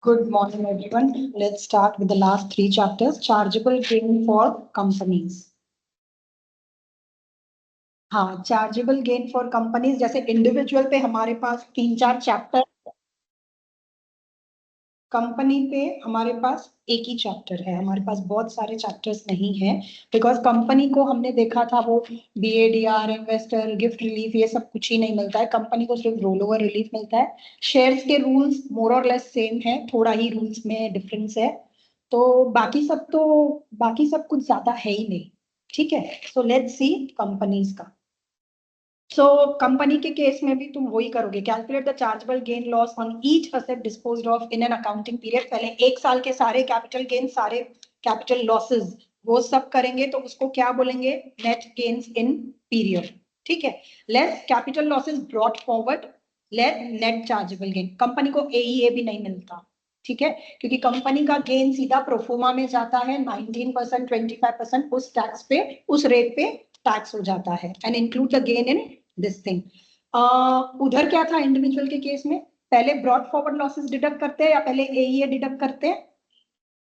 Good morning, everyone. Let's start with the last three chapters. Chargeable gain for companies. हाँ, chargeable gain for companies. जैसे individual पे हमारे पास 3-4 chapter, company पे हमारे पास एक ही चैप्टर है. हमारे पास बहुत सारे चैप्टर्स नहीं है, बिकॉज कंपनी को हमने देखा था वो BADR, इन्वेस्टर, गिफ्ट रिलीफ, ये सब कुछ ही नहीं मिलता है. कंपनी को सिर्फ रोल ओवर रिलीफ मिलता है. शेयर्स के रूल्स मोर और लेस सेम है, थोड़ा ही रूल्स में डिफरेंस है. तो बाकी सब कुछ ज्यादा है ही नहीं. ठीक है, सो लेट्स सी कंपनीज का. सो कंपनी के केस में भी तुम वही करोगे. Calculate the chargeable gain loss on each asset disposed of in an accounting period. पहले एक साल के सारे कैपिटल गेन, सारे कैपिटल लॉसेस, वो सब करेंगे. तो उसको क्या बोलेंगे? Net gains in period. ठीक है. Less capital losses brought forward, less net chargeable gain. Company को AEA भी नहीं मिलता. ठीक है, क्योंकि कंपनी का गेन सीधा प्रोफोमा में जाता है. 19%, 25% उस टैक्स पे, उस रेट पे टैक्स हो जाता है. And include the gain in this thing. उधर क्या था इंडिविजुअल के केस में? पहले ब्रॉड फॉरवर्ड लॉसेस डिडक्ट करते हैं या पहले AEA डिडक्ट करते हैं?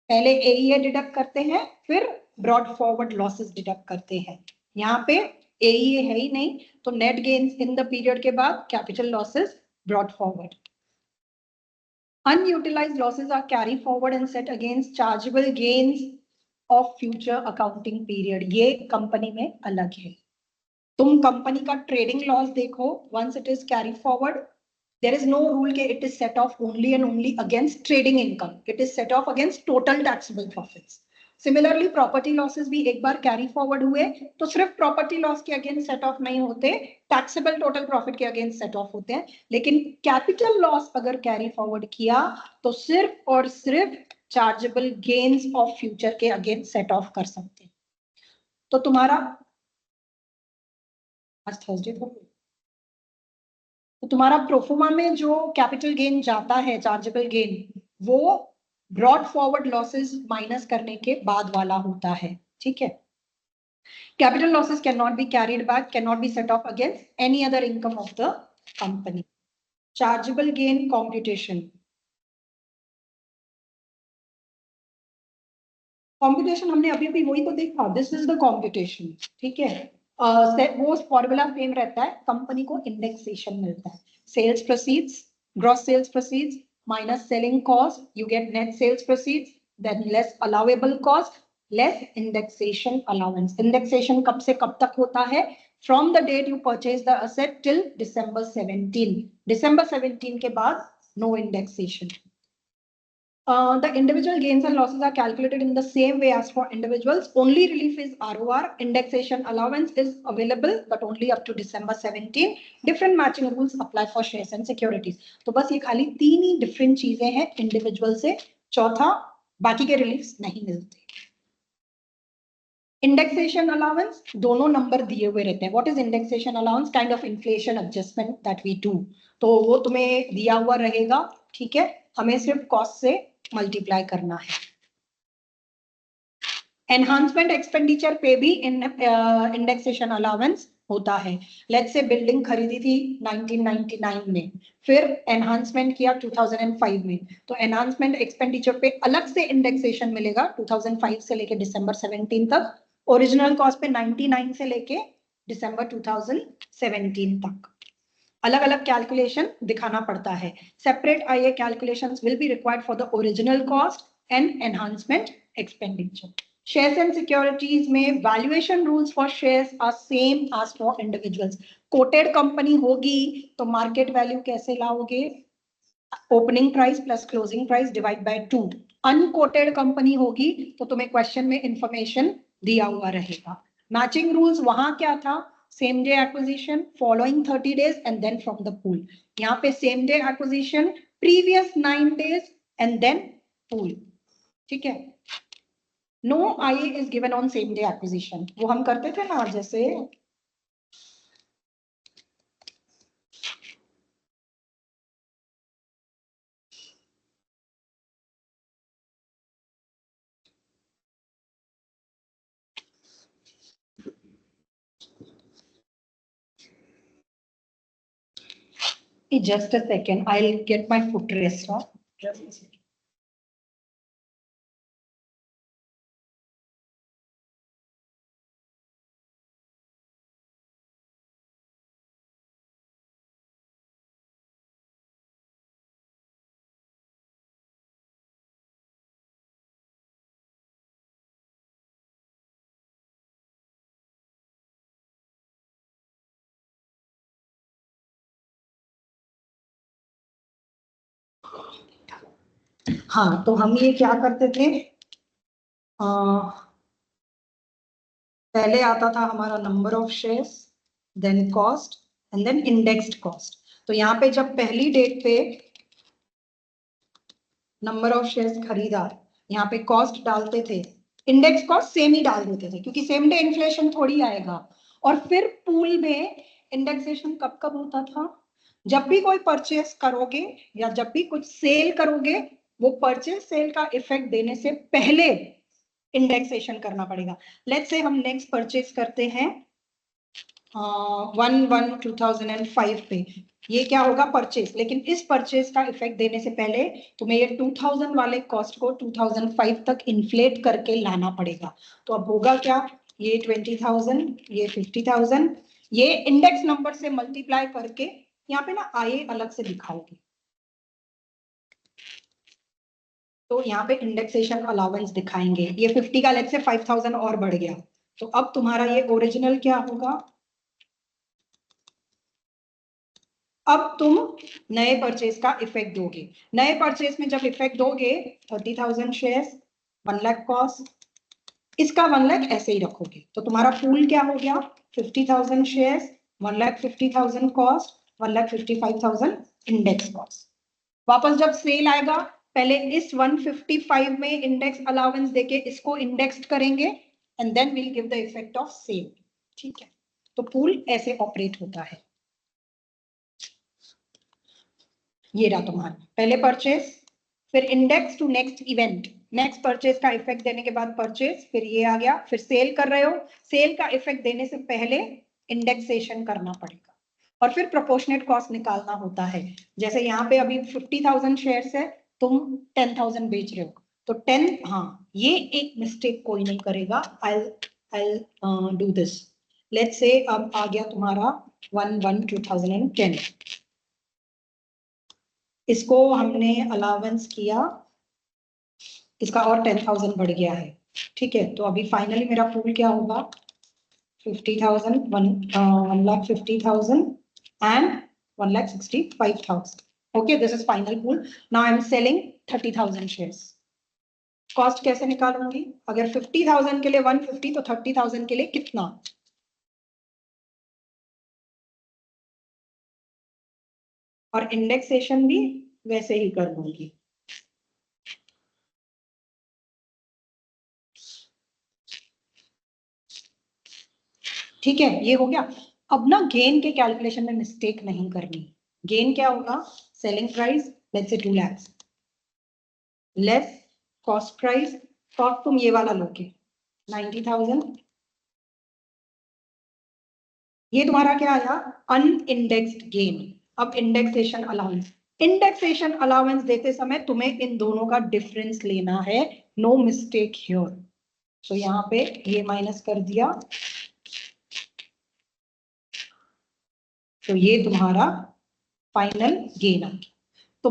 पहले AEA डिडक्ट करते हैं, फिर ब्रॉड फॉरवर्ड लॉसेस डिडक्ट करते हैं. यहाँ पे AEA है ही नहीं, तो net gains in the period के बाद capital losses brought forward. Unutilized losses are carried forward and set against chargeable gains of future accounting period. ये कंपनी में अलग है. तुम कंपनी का ट्रेडिंग लॉस देखो, once it is carried forward, there is no rule के it is set off only and only against trading income. It is set off against total taxable profits. Similarly property losses भी एक बार carry forward हुए तो सिर्फ property loss के against set of नहीं होते, taxable total profit के against set of होते हैं. लेकिन कैपिटल लॉस अगर कैरी फॉरवर्ड किया तो सिर्फ और सिर्फ चार्जेबल गेन्स ऑफ फ्यूचर के अगेंस्ट सेट ऑफ कर सकते हैं. तो तुम्हारा आज थर्सडे था, तो तुम्हारा प्रोफोमा में जो कैपिटल गेन जाता है, चार्जेबल गेन, वो ब्रॉड फॉरवर्ड लॉसेस माइनस करने के बाद वाला होता है. ठीक है. Capital losses can not be carried back, can not be set of against any other income of the company. Chargeable gain computation. Computation हमने अभी अभी वही तो देखा. This is the computation. ठीक है. वो फॉर्मूला सेम रहता है. कंपनी को इंडेक्सेशन मिलता है. Sales proceeds, gross sales proceeds minus selling cost, you get net sales proceeds, then less allowable cost, less indexation allowance. Indexation कब से कब तक होता है? From the date you purchase the asset till December 17. December 17 के बाद no indexation. The individual gains and losses are calculated in the same way as for individuals. Only relief is ROR. Indexation allowance is available, but only up to December 17. Different matching rules apply for shares and securities. तो बस ये खाली तीन ही different चीजें हैं individual से. चौथा, बाकी के रिलीफ्स नहीं मिलते. इंडेक्सेशन अलाउंस दोनों नंबर दिए हुए रहते हैं. What is indexation allowance? Kind of inflation adjustment that we do. तो वो तुम्हें दिया हुआ रहेगा. ठीक है, हमें सिर्फ कॉस्ट से मल्टीप्लाई करना है. एनहांसमेंट एक्सपेंडिचर पे भी इंडेक्सेशन अलाउंस होता है. लेट्स से बिल्डिंग खरीदी थी 1999 में, फिर एनहांसमेंट किया 2005 में, तो एनहांसमेंट एक्सपेंडिचर पे अलग से इंडेक्सेशन मिलेगा 2005 से लेके December 17 तक. ओरिजिनल कॉस्ट पे 99 से लेके December 2017 तक अलग अलग कैलकुलेशन दिखाना पड़ता है. Separate IA calculations will be required for the original cost and enhancement expenditure. Shares and securities में valuation rules for shares are same as for individuals. Quoted company होगी तो market value कैसे लाओगे? Opening price plus closing price divide by 2. Unquoted company होगी तो तुम्हें question में information दिया हुआ रहेगा. मैचिंग रूल्स वहां क्या था? Same day acquisition, following 30 days and then from the pool. यहाँ पे same day acquisition, previous 9 days and then pool. ठीक है. No IA is given on same day acquisition. वो हम करते थे ना, जैसे just a second, I'll get my footrest. Just a second. हाँ, तो हम ये क्या करते थे, पहले आता था हमारा number of shares, then cost and then indexed cost. तो यहाँ पे जब पहली डेट पे नंबर ऑफ शेयर्स खरीदा, यहाँ पे कॉस्ट डालते थे, इंडेक्स कॉस्ट सेम ही डाल देते थे क्योंकि सेम डे इन्फ्लेशन थोड़ी आएगा। और फिर पूल में इंडेक्सेशन कब कब होता था, जब भी कोई परचेस करोगे या जब भी कुछ सेल करोगे, वो परचेस सेल का इफेक्ट देने से पहले इंडेक्सेशन करना पड़ेगा। लेट्स से हम नेक्स्ट परचेस करते हैं 1/1/2005 पे, ये क्या होगा परचेस, लेकिन इस परचेस का इफेक्ट देने से पहले तुम्हें ये 2000 वाले कॉस्ट को 2005 तक इन्फ्लेट करके लाना पड़ेगा। तो अब होगा क्या, ये 20,000, ये 50,000, ये इंडेक्स नंबर से मल्टीप्लाई करके यहाँ पे ना आए अलग से दिखाओगे, तो यहाँ पे इंडेक्सेशन अलाउंस दिखाएंगे। ये 50 का लेट्स से 5,000 और बढ़ गया, तो अब तुम्हारा ये ओरिजिनल क्या होगा, अब तुम नए परचेज का इफेक्ट दोगे। नए परचेज में जब इफेक्ट दोगे 30,000 शेयर्स, 1 लाख कॉस्ट, इसका 1 लाख ऐसे ही रखोगे, तो तुम्हारा पूल क्या हो गया, 50,000 शेयर्स, 1,50,000 कॉस्ट, 1,55,000 इंडेक्स कॉस्ट। वापस जब सेल आएगा, पहले इस 155 में इंडेक्स अलाउंस देके इसको इंडेक्स्ड करेंगे and then will give the effect of sale. ठीक है, तो पूल ऐसे ऑपरेट होता है। ये रहा तुम्हारा पहले परचेस, फिर index to next event, next purchase का इफेक्ट देने के बाद परचेस, फिर ये आ गया, फिर सेल कर रहे हो, सेल का इफेक्ट देने से पहले इंडेक्सेशन करना पड़ेगा, और फिर प्रोपोर्शनेट कॉस्ट निकालना होता है। जैसे यहाँ पे अभी 50,000 शेयर्स है, तुम 10,000 बेच रहे हो, तो 10, हाँ ये एक मिस्टेक कोई नहीं करेगा, I'll do this। Let's say अब आ गया तुम्हारा 1/1/2010, इसको हमने अलाउंस किया, इसका और 10,000 बढ़ गया है। ठीक है, तो अभी फाइनली मेरा पूल क्या होगा, 50,000, 1,50,000 and 1,65,000। Okay, this is final pool. Now I am selling 30,000 shares. Cost कैसे निकालूंगी, अगर 50,000 के लिए 150, तो 30,000 के लिए कितना, और इंडेक्सेशन भी वैसे ही कर लूंगी। ठीक है, ये हो गया। अब ना गेन के कैलकुलेशन में मिस्टेक नहीं करनी। गेन क्या होगा, selling price let's say 2 lakh less cost price, cost तुम ये वाला लोगे 90,000, ये तुम्हारा क्या आया, अनइंडेक्स्ड गेन। अब इंडेक्सेशन अलाउंस, इंडेक्सेशन अलाउंस देते समय तुम्हें इन दोनों का डिफरेंस लेना है, नो मिस्टेक हियर। तो यहाँ पे ये माइनस कर दिया, तो ये तुम्हारा फाइनल गेन आ गया। तो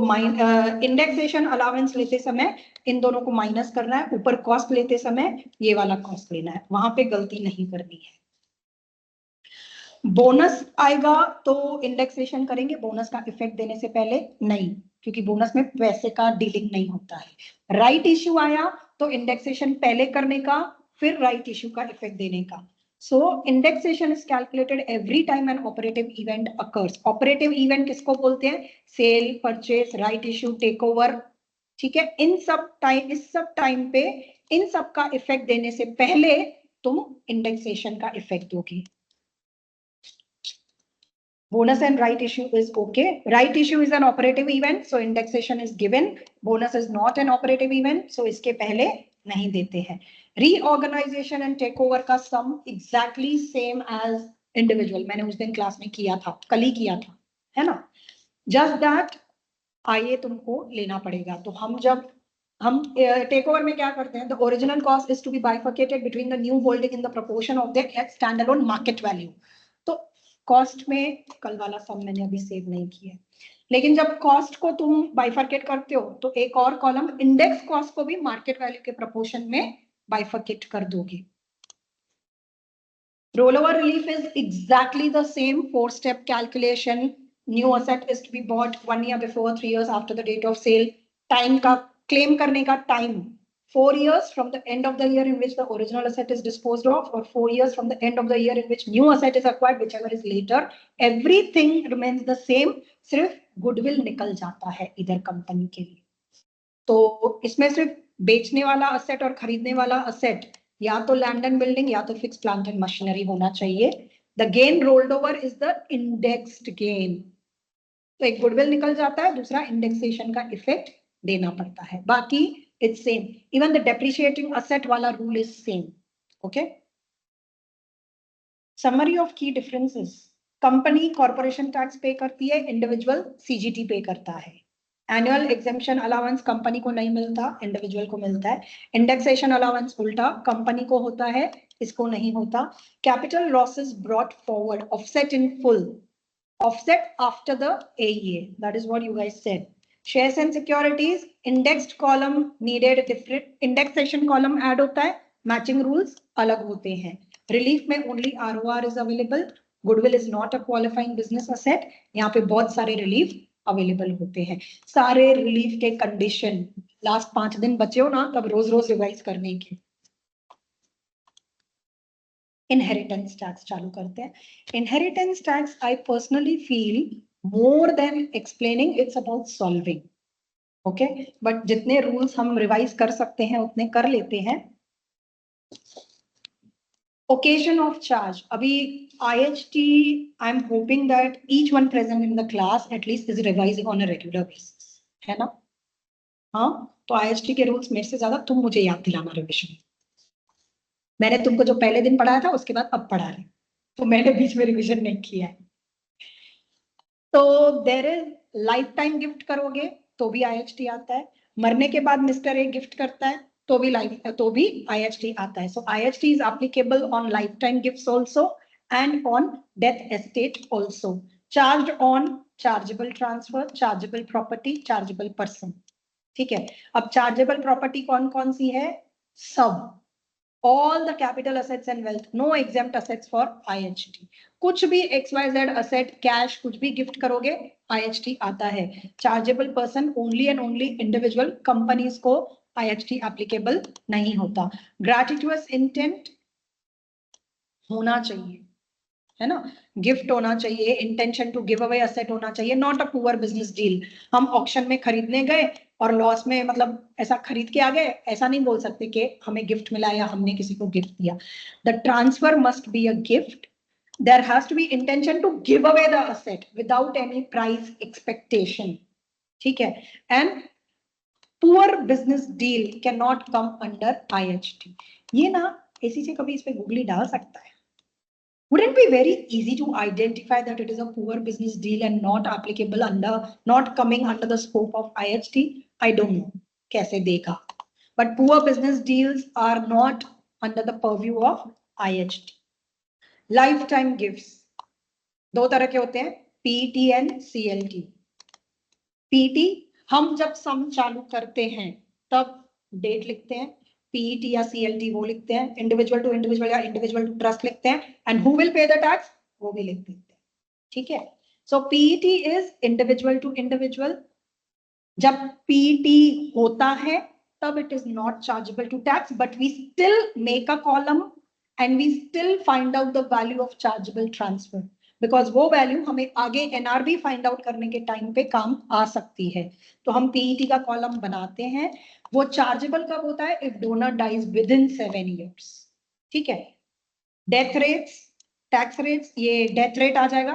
इंडेक्सेशन अलाउंस लेते समय इन दोनों को माइनस करना है, ऊपर कॉस्ट लेते समय ये वाला कॉस्ट लेना है, वहां पे गलती नहीं करनी है। बोनस आएगा तो इंडेक्सेशन करेंगे, बोनस का इफेक्ट देने से पहले नहीं, क्योंकि बोनस में पैसे का डीलिंग नहीं होता है। राइट इश्यू आया तो इंडेक्सेशन पहले करने का, फिर राइट इश्यू का इफेक्ट देने का। So indexation is calculated every time an operative event occurs. Operative event किसको बोलते हैं, sale, purchase, right issue, take over. ठीक है, इन सब टाइम, इस सब टाइम पे इन सब का इफेक्ट देने से पहले तुम इंडेक्सेशन का इफेक्ट दोगे। Bonus and right issue is okay. Right issue is an operative event, so indexation is given. Bonus is not an operative event, so इसके पहले नहीं देते हैं। Reorganization and takeover का sum exactly same as individual, मैंने उस दिन class में किया था, कल ही किया था, है ना। Just that आइए तुमको लेना पड़ेगा। तो हम जब हम टेक ओवर में क्या करते हैं, the original cost is to be bifurcated between the new holding in the proportion of the stand alone market value. तो कॉस्ट में कल वाला सम मैंने अभी सेव नहीं किया, लेकिन जब कॉस्ट को तुम बाइफर्केट करते हो तो एक और कॉलम इंडेक्स कॉस्ट को भी मार्केट वैल्यू के प्रोपोर्शन में बाइफर्केट कर दोगे। Roll over relief is exactly the same 4-step calculation, new asset is to be bought 1 year before, 3 years after the date of sale. Time का claim करने का time 4 years from the end of the year in which the original asset is disposed of, or 4 years from the end of the year in which new asset is acquired, whichever is later. Everything remains the same. सिर्फ goodwill निकल जाता है इधर company के लिए. तो इसमें सिर्फ बेचने वाला असेट और खरीदने वाला असेट या तो लैंड एंड बिल्डिंग या तो फिक्स प्लांट एंड मशीनरी होना चाहिए. The gain rolled over is the indexed gain. तो एक गुडविल निकल जाता है, दूसरा इंडेक्सेशन का इफेक्ट देना पड़ता है. बाकी it's same. Even the depreciating asset वाला rule is same. Okay. Summary of key differences. Company corporation tax pay करती है, इंडिविजुअल सीजीटी पे करता है. एनुअल एग्जेम्पशन अलाउंस कंपनी को नहीं मिलता, इंडिविजुअल को मिलता है. इंडेक्सेशन अलाउंस उल्टा, कंपनी को होता है, इसको नहीं होता. Capital losses brought forward, offset in full, offset after the AEA. That is what you guys said. Shares and securities, indexed column needed different, indexation column add होता है, matching rules अलग होते हैं. Relief में only ROR is available. Goodwill is not a qualifying business asset. यहाँ पे बहुत सारे relief available होते हैं. सारे relief के condition last 5 दिन बचे हो ना, तब रोज रोज रिवाइज करने के. इनहेरिटेंस टैक्स चालू करते हैं. Inheritance tax I personally feel more than explaining, it's about solving. Okay, but जितने रूल्स हम रिवाइज कर सकते हैं उतने कर लेते हैं. Occasion of charge. अभी IHT, I am hoping that each one present in the class at least is revising on a regular basis, है ना? हाँ, तो IHT के रूल्स मेरे से ज्यादा तुम मुझे याद दिलाना रिविजन. मैंने तुमको जो पहले दिन पढ़ाया था उसके बाद अब पढ़ा रहे, तो मैंने बीच में रिवीजन नहीं किया है. तो there is lifetime gift करोगे तो भी IHT आता है. मरने के बाद मिस्टर ए गिफ्ट करता है तो भी IHT आता है. सो IHT is applicable on life time gifts also and on death estate also. Charged on chargeable transfer, chargeable property, chargeable person. ठीक है. अब चार्जेबल प्रॉपर्टी कौन कौन सी है? सब, all the capital assets and wealth, no exempt assets for IHT. कुछ भी XYZ asset, cash, कुछ भी गिफ्ट करोगे IHT आता है. Chargeable person only and only individual companies को IHT एप्लीकेबल नहीं होता. ग्रेटिट्यूअस इंटेंट होना चाहिए, है ना? गिफ्ट होना चाहिए, intention to give away asset होना चाहिए, not a poor business deal. हम ऑक्शन में खरीदने गए और लॉस में, मतलब ऐसा खरीद के आ गए, ऐसा नहीं बोल सकते कि हमें गिफ्ट मिला या हमने किसी को गिफ्ट दिया. The transfer must be a gift. There has to be intention to give away the asset without any price expectation. ठीक है. And poor business deal can not come under IHT. ये ना ऐसी से कभी इस पे गूगली डाल सकता है. Wouldn't it be very easy to identify that it is a poor business deal and not applicable under, not coming under the scope of IHT? I don't know. कैसे देगा? But poor business deals are not under the purview of IHT. Lifetime gifts. दो तरह के होते हैं, PET and CLT. PET हम जब सम चालू करते हैं तब डेट लिखते हैं. PET या CLT वो लिखते हैं. इंडिविजुअल टू इंडिविजुअल या इंडिविजुअल टू ट्रस्ट लिखते हैं. And who will pay the tax वो भी लिख देते हैं. ठीक है. So PET is individual to individual. जब PET होता है तब it is not chargeable to tax, but we still make a column and we still find out the value of chargeable transfer, because वो वैल्यू हमें आगे NRV find out करने के time पे काम आ सकती है. तो हम PET का कॉलम बनाते हैं. वो चार्जेबल कब होता है? If donor dies within 7 years. ठीक है. डेथ रेट्स, टैक्स रेट्स, ये डेथ रेट आ जाएगा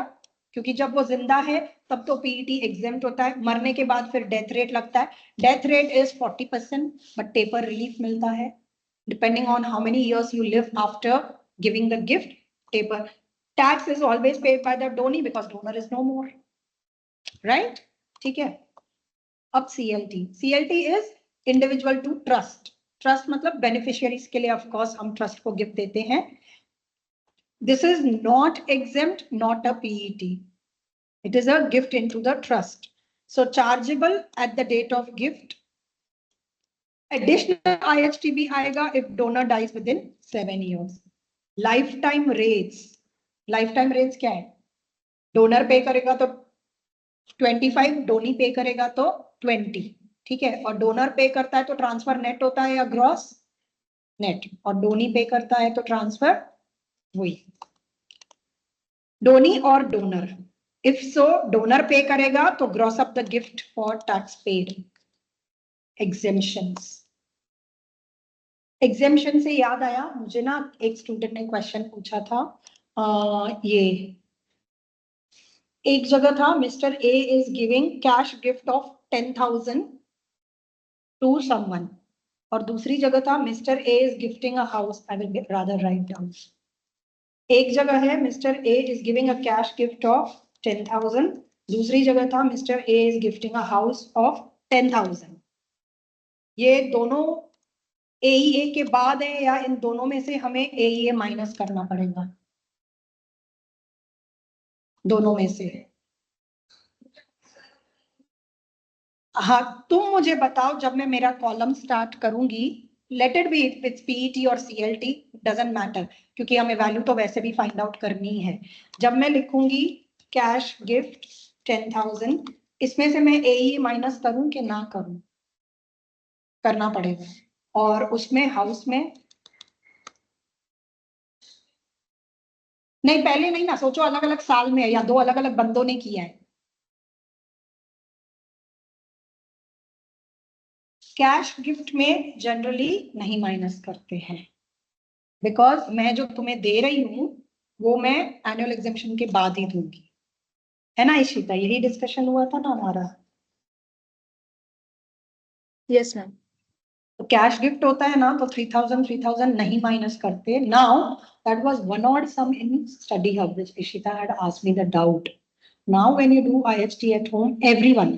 क्योंकि जब वो जिंदा है तब तो PET एग्जेम्प्ट होता है. मरने के बाद फिर डेथ रेट लगता है. Death rate is 40%, but taper relief मिलता है depending on how many years you live after giving the gift. Taper tax is always paid by the donee because donor is no more, right? ठीक है. अब CLT. CLT is individual to trust. Trust मतलब beneficiaries के लिए of course हम trust को gift देते हैं. This is not exempt, not a PET. It is a gift into the trust. So chargeable at the date of gift. Additional IHT भी आएगा if donor dies within 7 years. Lifetime rates. Life time range क्या है? Donor पे करेगा तो 25 Downey पे करेगा तो 20, ठीक है। और डोनर पे करता है तो ट्रांसफर नेट होता है या ग्रॉस? नेट। और डोनी पे करता है तो ट्रांसफर वही, डोनी और डोनर। इफ सो डोनर पे करेगा तो gross up the gift for tax paid. Exemptions, exemption से याद आया मुझे ना, एक स्टूडेंट ने क्वेश्चन पूछा था, ये एक जगह था, mister A is giving cash gift of 10,000 to someone, और दूसरी जगह था mister A is gifting a house, I will rather write down. एक जगह है mister A is giving a cash gift of 10,000, दूसरी जगह था mister A is gifting a house of 10,000। ये दोनों एईए के बाद है या इन दोनों में से हमें एईए माइनस करना पड़ेगा? दोनों में से। हाँ, तुम मुझे बताओ, जब मैं मेरा कॉलम स्टार्ट करूंगी, let it be with PET और सीएलटी, डजंट मैटर, क्योंकि हमें वैल्यू तो वैसे भी फाइंड आउट करनी है। जब मैं लिखूंगी कैश गिफ्ट 10,000, इसमें से मैं एई माइनस करूं कि ना करूं? करना पड़ेगा। और उसमें हाउस में नहीं, पहले नहीं ना, सोचो अलग अलग साल में है या दो अलग अलग बंदों ने किया है। कैश गिफ्ट में जनरली नहीं माइनस करते हैं, बिकॉज मैं जो तुम्हें दे रही हूं वो मैं एनुअल एग्जामिशन के बाद ही दूंगी, है ना इशिता? यही डिस्कशन हुआ था ना हमारा। Yes ma'am. तो कैश गिफ्ट होता है ना, तो 3,000 नहीं माइनस करते। Now that was one odd sum in study hub which Ishita had asked me the doubt. Now when you do IHT at home, everyone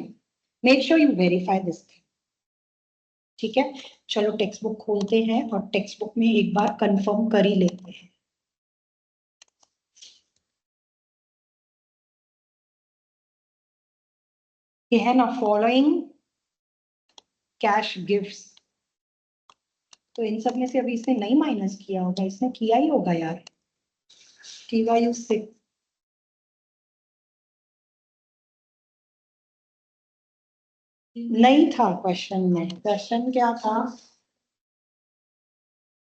make sure you verify this thing, ठीक है? चलो text book खोलते हैं और text book में एक बार confirm कर ही लेते हैं। ये है ना, फॉलोइंग कैश गिफ्ट्स, तो इन सब में से अभी इसने नहीं माइनस किया होगा, इसने किया ही होगा यार। TYU 6 नहीं था क्वेश्चन में, क्वेश्चन क्या था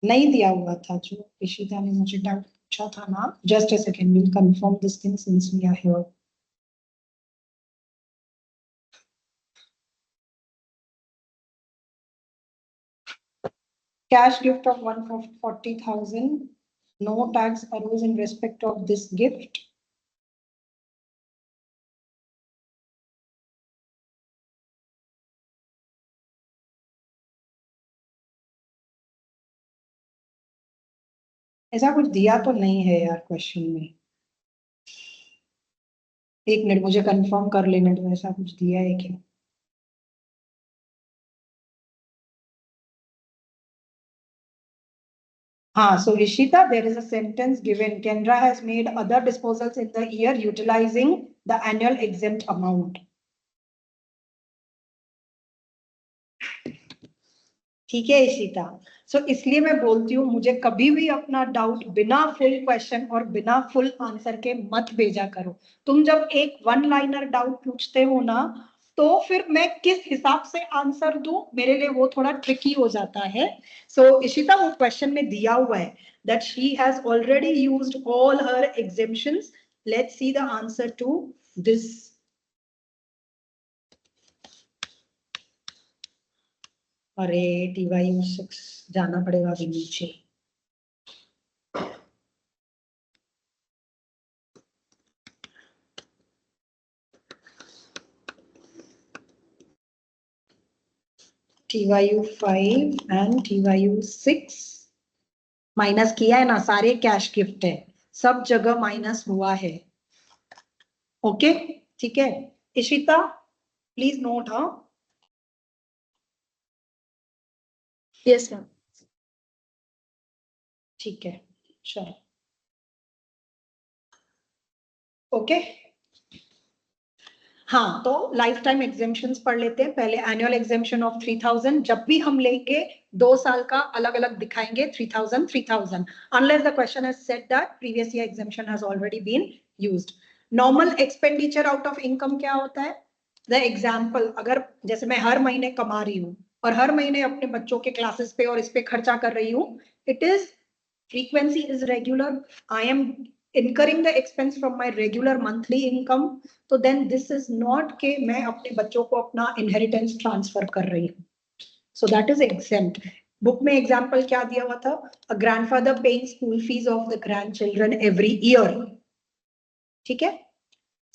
नहीं दिया हुआ था, जो इशिता ने मुझे डाउट पूछा था ना। Just a second, will confirm this thing since we are here. Cash gift of 140,000. No tax arose in respect of this gift. ऐसा कुछ दिया तो नहीं है यार क्वेश्चन में। एक मिनट, मुझे कंफर्म कर लेने दो, ऐसा कुछ दिया है क्या? हाँ, so Ishita, there is a sentence given. Kendra has made other disposals in the year utilizing the annual exempt amount. ठीक है इशिता? सो इसलिए मैं बोलती हूँ, मुझे कभी भी अपना डाउट बिना फुल क्वेश्चन और बिना फुल आंसर के मत भेजा करो। तुम जब एक वन लाइनर डाउट पूछते हो ना, तो फिर मैं किस हिसाब से आंसर दूं, मेरे लिए वो थोड़ा ट्रिकी हो जाता है। सो इशिता, वो क्वेश्चन में दिया हुआ है that she has already used all her exemptions. Let's see the answer to this. अरे TYU 6 जाना पड़ेगा अभी नीचे। TYU 5 and TYU 6 माइनस किया है ना, सारे कैश गिफ्ट है, सब जगह माइनस हुआ है। ओके, ठीक है इशिता, प्लीज नोट। हाँ, यस मैम। ठीक है, चलो ओके। हाँ, तो लाइफ टाइम एग्जेम्पशंस पढ़ लेते हैं पहले। एनुअल एग्जेम्पशन ऑफ 3,000, जब भी हम लेंगे 2 साल का अलग अलग दिखाएंगे, 3,000 3,000, unless the question has said that previous year exemption has already been used. Normal expenditure out of income क्या होता है? द एग्जाम्पल, अगर जैसे मैं हर महीने कमा रही हूँ और हर महीने अपने बच्चों के क्लासेस पे और इस पे खर्चा कर रही हूँ, it is frequency is regular, I am incurring the expense from my regular monthly income, तो then this is not कि मैं अपने बच्चों को अपना inheritance transfer कर रही हूँ, so that is exempt. Book में एग्जाम्पल क्या दिया हुआ था? A grandfather paying school fees of the grandchildren every year. ठीक है.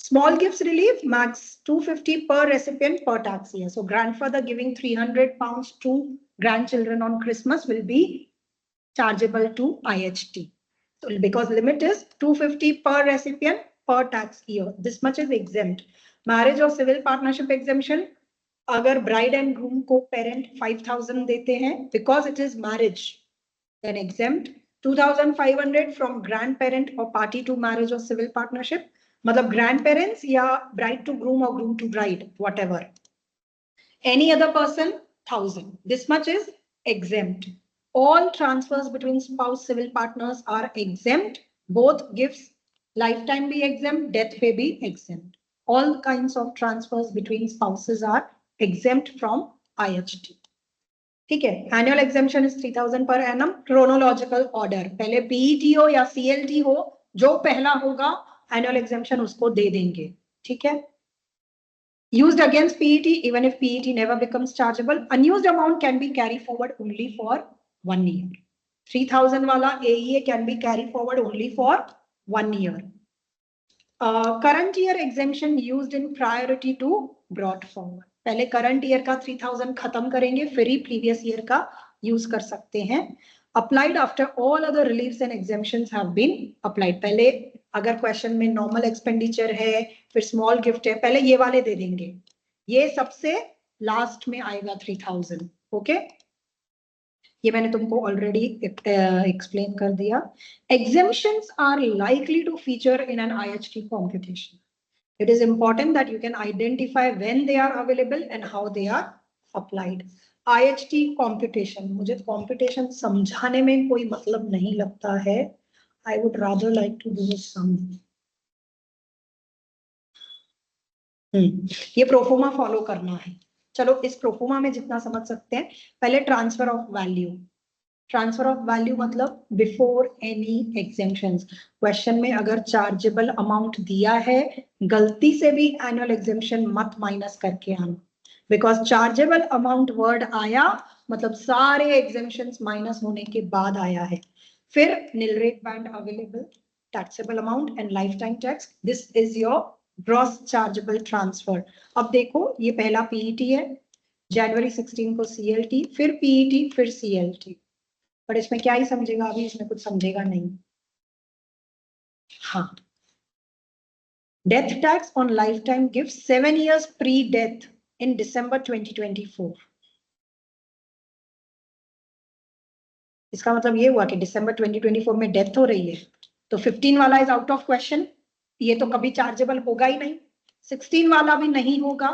Small gifts relief max 250 per recipient per tax year. So grandfather giving 300 pounds to grandchildren on Christmas will be chargeable to IHT. So because limit is 250 per recipient per tax year. This much is exempt. Marriage or civil partnership exemption, अगर bride and groom को parent 5,000 देते हैं because it is marriage, then exempt. 2,500 from grandparent or party to marriage or civil partnership, मतलब grandparents या bride to groom or groom to bride, whatever. Any other person 1,000. This much is exempt. All transfers between spouse civil partners are exempt. Both gifts lifetime be exempt, death may be exempt. All kinds of transfers between spouses are exempt from IHT. ठीक है. Annual exemption is 3,000 per annum. Chronological order, पहले PET हो या CLT हो, जो पहला होगा annual exemption उसको दे देंगे. ठीक है. Used against PET, even if PET never becomes chargeable, unused amount can be carried forward only for 1 year. 3,000 wala AEA can be carried forward only for 1 year. Current year exemption used in priority to brought forward. पहले current year का 3,000 खत्म करेंगे, फिर ही previous year का use कर सकते हैं. Applied after all other reliefs and exemptions have been applied. पहले अगर क्वेश्चन में नॉर्मल एक्सपेंडिचर है, फिर स्मॉल गिफ्ट है, पहले ये वाले दे देंगे. ये सबसे लास्ट में आएगा 3,000. ओके, ये मैंने तुमको ऑलरेडी एक्सप्लेन कर दिया. Exemptions are likely to feature in an IHT computation. It is important that you can identify when they are available and how they are applied. IHT computation, मुझे computation समझाने में कोई मतलब नहीं लगता है. I would rather like to do some. ये proforma follow करना है. चलो इस प्रोफोमा में जितना समझ सकते हैं, पहले transfer of value. Transfer of value मतलब बिफोर एनी एग्जेम्पशंस. क्वेश्चन में अगर चार्जेबल अमाउंट दिया है, गलती से भी एनुअल एग्जेम्पशन मत माइनस करके आना, बिकॉज चार्जेबल अमाउंट वर्ड आया मतलब सारे एग्जेम्पशंस माइनस होने के बाद आया है. फिर nil rate band available, taxable amount and lifetime tax. This is your gross chargeable transfer. अब देखो ये पहला पीईटी है, जनवरी 16 को सीएलटी, फिर पीईटी, फिर सीएलटी. पर इसमें क्या ही समझेगा, अभी इसमें कुछ समझेगा नहीं. हाँ, death tax on life time gift 7 years pre death in December 2024. इसका मतलब ये हुआ कि December 2024 में डेथ हो रही है, तो 15 वाला इज आउट ऑफ क्वेश्चन. ये तो कभी चार्जेबल होगा ही नहीं. 16 वाला भी नहीं होगा,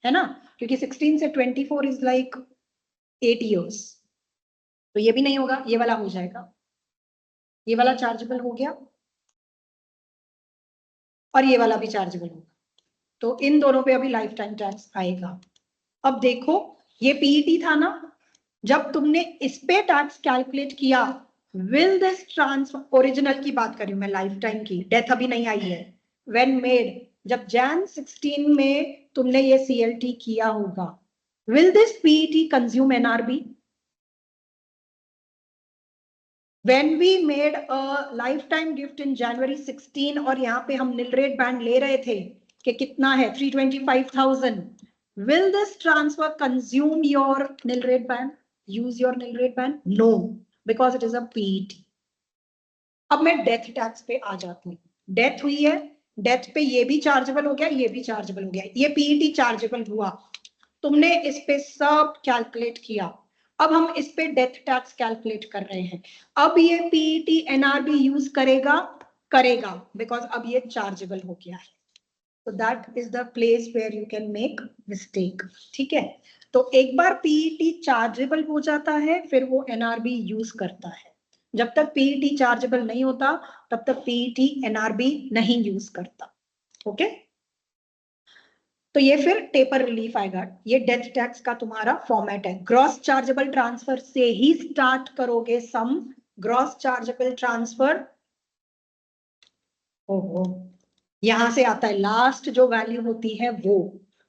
है ना, क्योंकि 16 से 24 इज लाइक 8 years. तो ये भी नहीं होगा, ये वाला हो जाएगा. ये वाला चार्जेबल हो गया और ये वाला भी चार्जेबल होगा, तो इन दोनों पे अभी लाइफ टाइम टैक्स आएगा. अब देखो ये पीईटी था ना, जब तुमने इस पे टैक्स कैलकुलेट किया, विल दिस ट्रांसफर, ओरिजिनल की बात कर रही हूं मैं, लाइफ टाइम की, डेथ अभी नहीं आई है. व्हेन मेड, जब Jan 16 में तुमने ये सीएलटी किया होगा, will this PET consume NRB? When we made a lifetime gift in January 16 और यहाँ पे हम नील रेट बैंड ले रहे थे कि कितना है 325,000. Will this transfer consume your nil rate band? Use your nil rate band? No, because it is a PET. अब मैं डेथ टैक्स पे आ जाती हूँ. डेथ हुई है, डेथ पे ये भी चार्जेबल हो गया, ये भी चार्जेबल हो गया, ये पीईटी चार्जेबल हुआ. तुमने इस पे सब कैलकुलेट किया. अब हम इस पे डेथ टैक्स कैलकुलेट कर रहे हैं. अब ये पीईटी एनआरबी यूज करेगा, बिकॉज अब ये चार्जेबल हो गया है. तो that is the place where you can make mistake. ठीक है, तो एक बार पीईटी चार्जेबल हो जाता है, फिर वो एनआरबी यूज करता है. जब तक पीईटी चार्जेबल नहीं होता तब तक पीईटी एनआरबी नहीं यूज करता। ओके, तो ये फिर टेपर रिलीफ आएगा। ये डेथ टैक्स का तुम्हारा फॉर्मेट है। ग्रॉस चार्जेबल ट्रांसफर से ही स्टार्ट करोगे सम। ग्रॉस चार्जेबल ट्रांसफर, ओहो, यहां से आता है लास्ट जो वैल्यू होती है वो।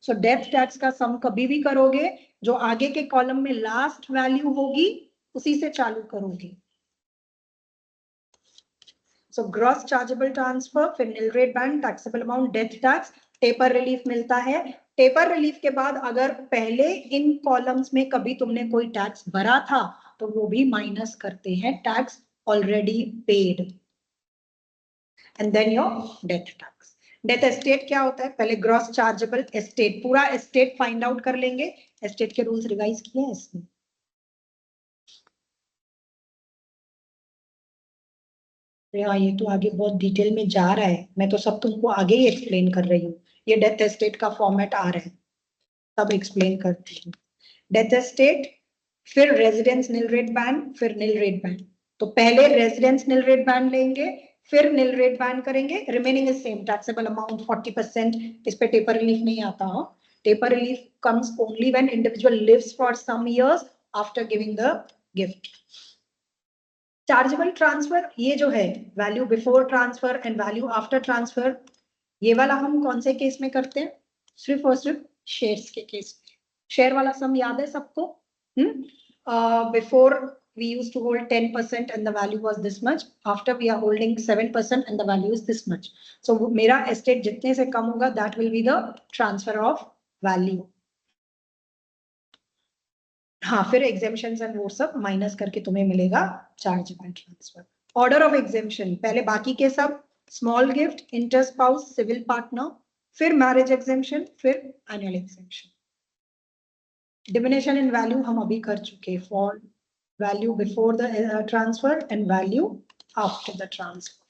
सो डेथ टैक्स का सम कभी भी करोगे जो आगे के कॉलम में लास्ट वैल्यू होगी उसी से चालू करोगे। सो ग्रॉस चार्जेबल ट्रांसफर, फिर nil rate band, taxable amount, death tax, taper relief मिलता है। टेपर रिलीफ के बाद अगर पहले इन कॉलम्स में कभी तुमने कोई टैक्स भरा था तो वो भी माइनस करते हैं, tax already paid, and then your death tax. Death estate क्या होता है? पहले ग्रॉस चार्जेबल एस्टेट, पूरा एस्टेट फाइंड आउट कर लेंगे। एस्टेट के रूल्स रिवाइज किए हैं इसमें? हाँ, ये तो आगे बहुत डिटेल में जा रहा है, मैं तो सब तुमको आगे ही एक्सप्लेन कर रही हूँ। ये डेथ एस्टेट का फॉर्मेट आ रहा है, तब एक्सप्लेन करती हूँ। डेथ एस्टेट, फिर रेजिडेंस नील रेट बैंड, फिर नील रेट बैंड। तो पहले रेजिडेंस नील रेट बैंड लेंगे, फिर नील रेट बैंड करेंगे। Remaining is same, taxable amount 40%। इस पे टेपर रिलीफ नहीं आता हो। Taper relief comes only when individual lives for some years after giving the gift. Chargeable transfer, ये जो है value before transfer and value after transfer, ये वाला हम कौन से केस में करते हैं? सिर्फ और सिर्फ शेयर्स के केस में। शेयर वाला सम याद है सबको? Before we used to hold 10% and the value was this much. After we are holding 7% and the value is this much. So मेरा estate जितने से कम होगा that will be the transfer of value. हाँ, फिर एग्जेम्पशंस एंड वो सब minus करके तुम्हें मिलेगा chargeable transfer. Order of exemption, पहले बाकी के सब, small gift, inter spouse, civil partner, फिर मैरिज एग्जेम्पशन, फिर annual exemption. Diminution in value हम अभी कर चुके, for value before the transfer and value after the transfer.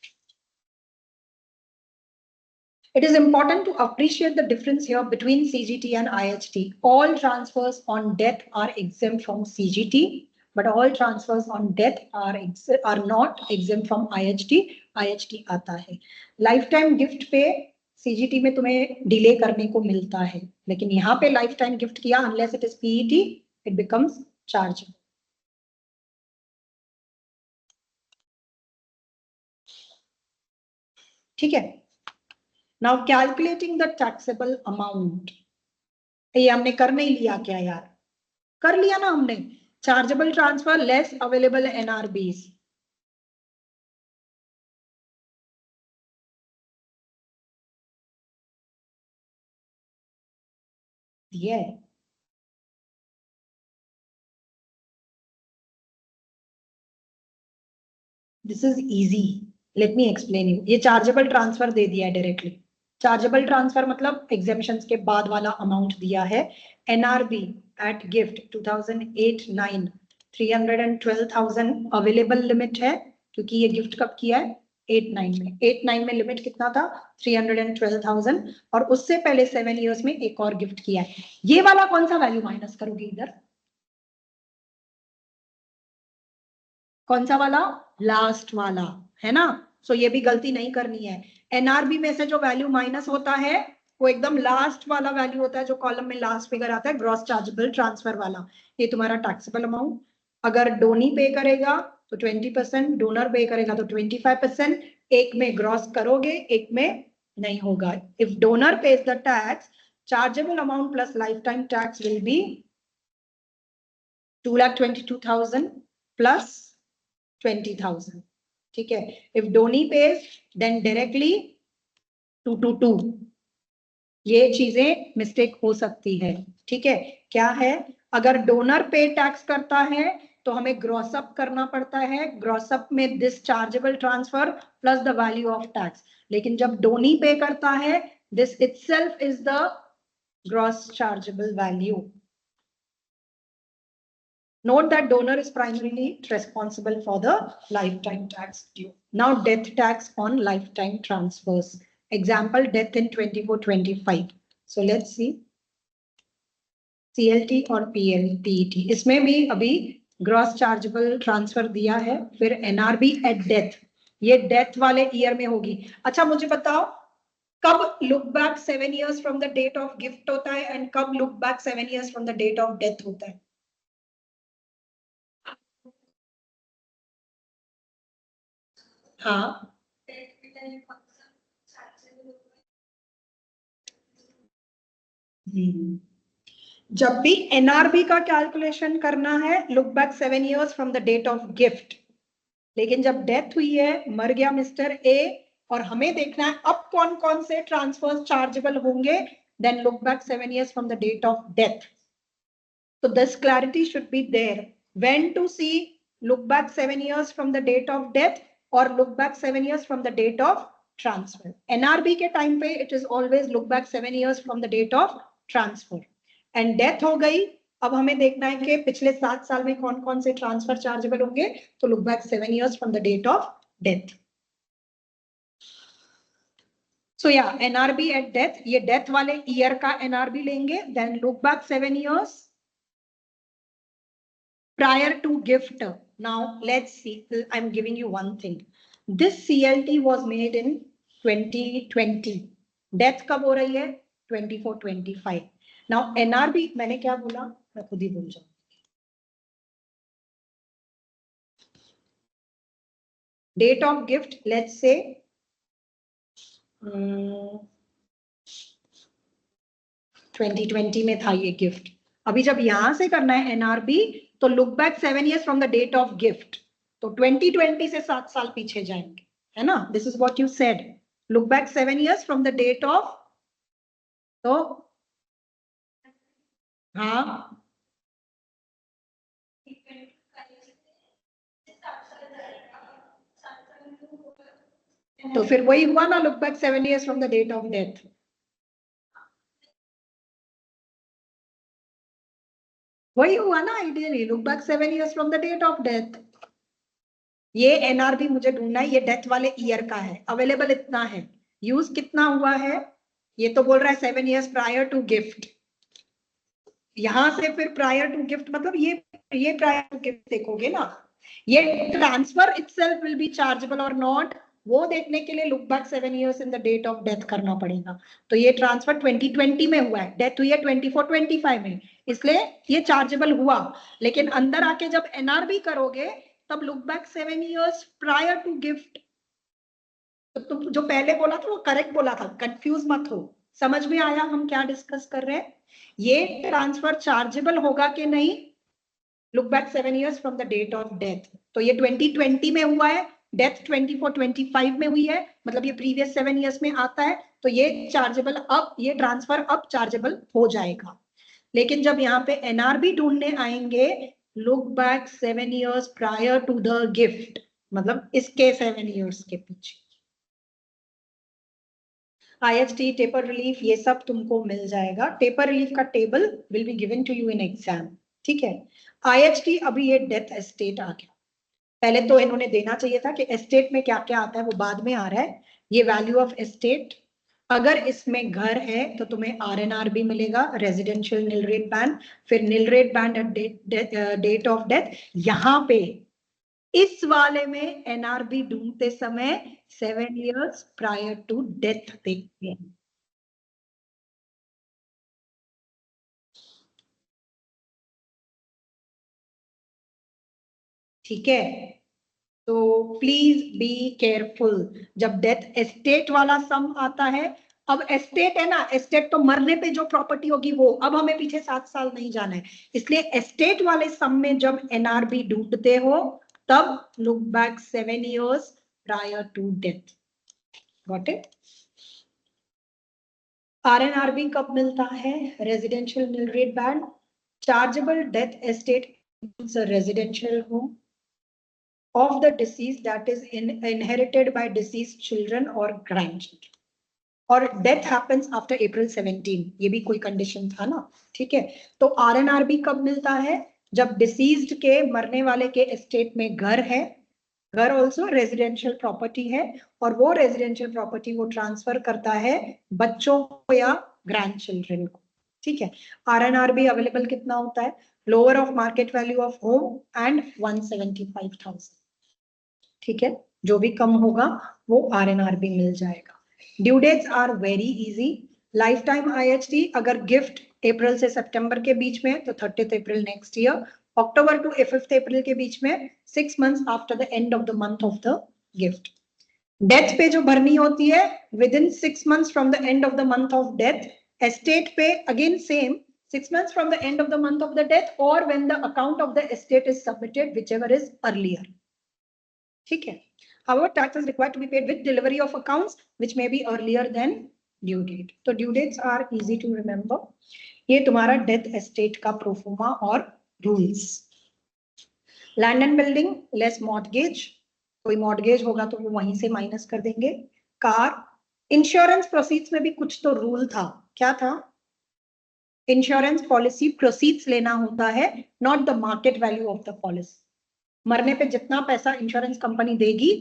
It is important to appreciate the difference here between CGT and IHT. All transfers on death are exempt from CGT, but all transfers on death are not exempt from IHT. IHT आता है। Lifetime gift पे CGT में तुम्हें delay करने को मिलता है, लेकिन यहाँ पे lifetime gift किया, unless it is PET, it becomes chargeable. ठीक है। Now calculating the taxable amount. ये हमने कर नहीं लिया क्या यार? कर लिया ना हमने। Chargeable transfer less available NRBs. ये this is easy, let me explain you. ये चार्जेबल ट्रांसफर दे दिया है डायरेक्टली। चार्जेबल ट्रांसफर मतलब एग्जेम्पशंस के बाद वाला अमाउंट दिया है। NRB at gift 2008-9 312,000 available limit है, क्योंकि ये गिफ्ट कब किया है? 8-9 में। 8-9 में लिमिट कितना था? 312,000, और उससे पहले 7 इयर्स में एक और गिफ्ट किया है। ये वाला कौन सा वैल्यू माइनस करोगे इधर? कौन सा वाला? लास्ट वाला, है ना? सो ये भी गलती नहीं करनी है। एनआरबी में से जो वैल्यू माइनस होता है वो एकदम लास्ट वाला वैल्यू होता है, जो कॉलम में लास्ट फिगर आता है, ग्रॉस चार्जेबल ट्रांसफर वाला। ये तुम्हारा टैक्सेबल अमाउंट। अगर डोनी पे करेगा तो 20%, डोनर पे करेगा तो 25%। एक में ग्रॉस करोगे, एक में नहीं होगा। If donor pays the tax, chargeable amount plus lifetime tax will be 2,22,000 plus 20,000। ठीक है। If donee pays then directly 222। ये चीजें मिस्टेक हो सकती है। ठीक है। क्या है? अगर डोनर पे टैक्स करता है तो हमें ग्रॉस अप करना पड़ता है, ग्रॉस अप में this chargeable transfer plus the value of tax. लेकिन जब डोनी पे करता है, this itself is the gross chargeable value. Note that donor is primarily responsible for the lifetime tax due. Now, death tax on lifetime transfers. Example, death in 24-25. So let's see. CLT और PET, इसमें भी अभी gross chargeable transfer दिया है, फिर NRB at death, ये death वाले year में होगी। अच्छा मुझे बताओ कब look back 7 years from the date of gift होता है एंड कब look back 7 years from the date of death होता है? हाँ जब भी एनआरबी का कैलकुलेशन करना है look back 7 years from the date of gift, लेकिन जब डेथ हुई है, मर गया मिस्टर ए, और हमें देखना है अब कौन कौन से ट्रांसफर चार्जेबल होंगे, then look back 7 years from the date of death. So this clarity should be there. When to see look back 7 years from the date of death or look back 7 years from the date of transfer. NRB के time पे it is always look back 7 years from the date of transfer. And death हो गई, अब हमें देखना है कि पिछले 7 साल में कौन कौन से ट्रांसफर चार्जेबल होंगे, तो look back 7 years from the date of death. So yeah, NRB at death, ये death वाले year का NRB लेंगे, then look back 7 years prior to gift. Now let's see, I'm giving you one thing. This CLT was made in 2020. Death कब हो रही है? 24-25. Now NRB मैंने क्या बोला, मैं खुद ही भूल जाऊं। Date of gift, let's say 2020 में था ये गिफ्ट। अभी जब यहां से करना है एनआरबी तो look back 7 years from the date of gift, तो 2020 से 7 साल पीछे जाएंगे, है ना? This is what you said, look back 7 years from the date of, तो हाँ तो फिर वही हुआ ना, look back 7 years from the date of death. वही हुआ ना ideally, look back 7 years from the date of death. ये एनआरबी मुझे ढूंढना है, ये डेथ वाले ईयर का है, अवेलेबल इतना है, यूज कितना हुआ है, ये तो बोल रहा है 7 years प्रायर टू गिफ्ट। यहां से फिर प्रायर टू गिफ्ट मतलब ये प्रायर टू गिफ्ट देखोगे ना, ये transfer itself will be chargeable और नॉट, वो देखने के लिए look back 7 years in the date of death करना पड़ेगा। तो ये ट्रांसफर 2020 में हुआ है, डेथ हुई है 24-25 में, इसलिए ये चार्जेबल हुआ। लेकिन अंदर आके जब एनआरबी करोगे तब look back 7 years prior to gift. तो तुम जो पहले बोला था वो करेक्ट बोला था, कंफ्यूज मत हो। समझ में आया हम क्या डिस्कस कर रहे हैं? ये ट्रांसफर चार्जेबल होगा कि नहीं, look back 7 years from the date of death. तो ये 2020 में हुआ है, डेथ 24-25 में हुई है, मतलब ये प्रीवियस 7 years में आता है, तो ये चार्जेबल, अब ये ट्रांसफर अब चार्जेबल हो जाएगा। लेकिन जब यहाँ पे एनआरबी ढूंढने आएंगे, look back 7 years prior to the gift, मतलब इसके 7 years के पीछे। IHT, टेपर रिलीफ, ये सब तुमको मिल जाएगा। टेपर रिलीफ का table will be given to you in exam, ठीक है? IHT, अभी ये डेथ एस्टेट आ गया, पहले तो इन्होंने देना चाहिए था कि एस्टेट में क्या क्या आता है, वो बाद में आ रहा है। ये वैल्यू ऑफ एस्टेट, अगर इसमें घर है तो तुम्हें RNR भी मिलेगा, रेजिडेंशियल नील रेट बैंड, फिर nil rate band at date of death. यहाँ पे इस वाले में एनआरबी ढूंढते समय 7 years प्रायर टू डेथ देखते हैं। ठीक है, तो प्लीज बी केयरफुल जब डेथ एस्टेट वाला सम आता है। अब एस्टेट है ना, एस्टेट तो मरने पे जो प्रॉपर्टी होगी वो, अब हमें पीछे 7 साल नहीं जाना है, इसलिए एस्टेट वाले सम में जब एनआरबी ढूंढते हो तब look back 7 years prior to death. Got it? RNRB कब मिलता है? Residential nil rate band, chargeable death estate residential home of the deceased that is inherited by deceased children or grandchildren, और डेथ हैपेंस आफ्टर April 17, ये भी कोई condition था ना, ठीक है? तो RNRB कब मिलता है? जब डिसीज्ड के, मरने वाले के एस्टेट में घर है, घर ऑल्सो रेजिडेंशियल प्रॉपर्टी है, और वो रेजिडेंशियल प्रॉपर्टी वो ट्रांसफर करता है बच्चों को या ग्रैंड चिल्ड्रन को। ठीक है। RNRB अवेलेबल कितना होता है, lower of market value of home and 175,000, ठीक है, जो भी कम होगा वो RNRB मिल जाएगा। Due dates are very easy, lifetime IHT अगर गिफ्ट अप्रैल से सितंबर के बीच में तो 30 April next year, October to 5 April के बीच में 6 months after the end of the month of the gift. Death पे जो भरनी होती है within 6 months from the end of the month of death, estate पे again same 6 months from the end of the month of the death or when the account of the estate is submitted, whichever is earlier, ठीक है। However, tax is required to be paid with delivery of accounts which may be earlier than due date. तो due dates are easy to remember. ये तुम्हारा death estate का proforma और rules. Land and building less mortgage, कोई mortgage होगा तो वो वहीं से माइनस कर देंगे। कार, इंश्योरेंस प्रोसीड्स में भी कुछ तो रूल था, क्या था, इंश्योरेंस पॉलिसी प्रोसीड्स लेना होता है, not the market value of the policy. मरने पे जितना पैसा इंश्योरेंस कंपनी देगी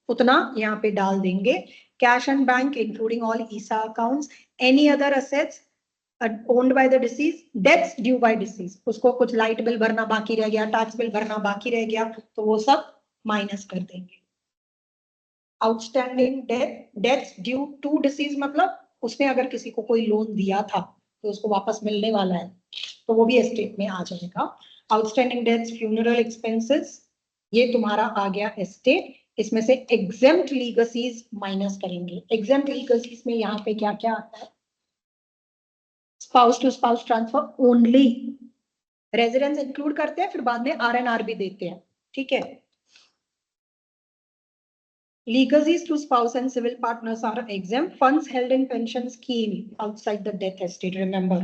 उतना यहाँ पे डाल देंगे। Cash and bank including all ISA accounts, any other assets owned by the deceased, debts due by deceased, उसको कुछ लाइट बिल भरना बाकी रह गया, टैक्स बिल भरना बाकी रह गया तो वो सब माइनस कर देंगे। Outstanding debts due to deceased, मतलब उसने अगर किसी को कोई लोन दिया था तो उसको वापस मिलने वाला है तो वो भी एस्टेट में आ जाएगा। आउटस्टैंडिंग डेट्स, फ्यूनरल एक्सपेंसेस, ये तुम्हारा आ गया एस्टेट। इसमें से एग्जेम्प्ट लीगसीज माइनस करेंगे। एग्जेम्प्ट लीगसीज में यहाँ पे क्या क्या आता है, spouse to spouse transfer only, residence include करते हैं फिर बाद में RNRB देते हैं, ठीक है। Legacies to spouse and civil partners are exempt. Funds held in pension scheme outside the death estate, remember,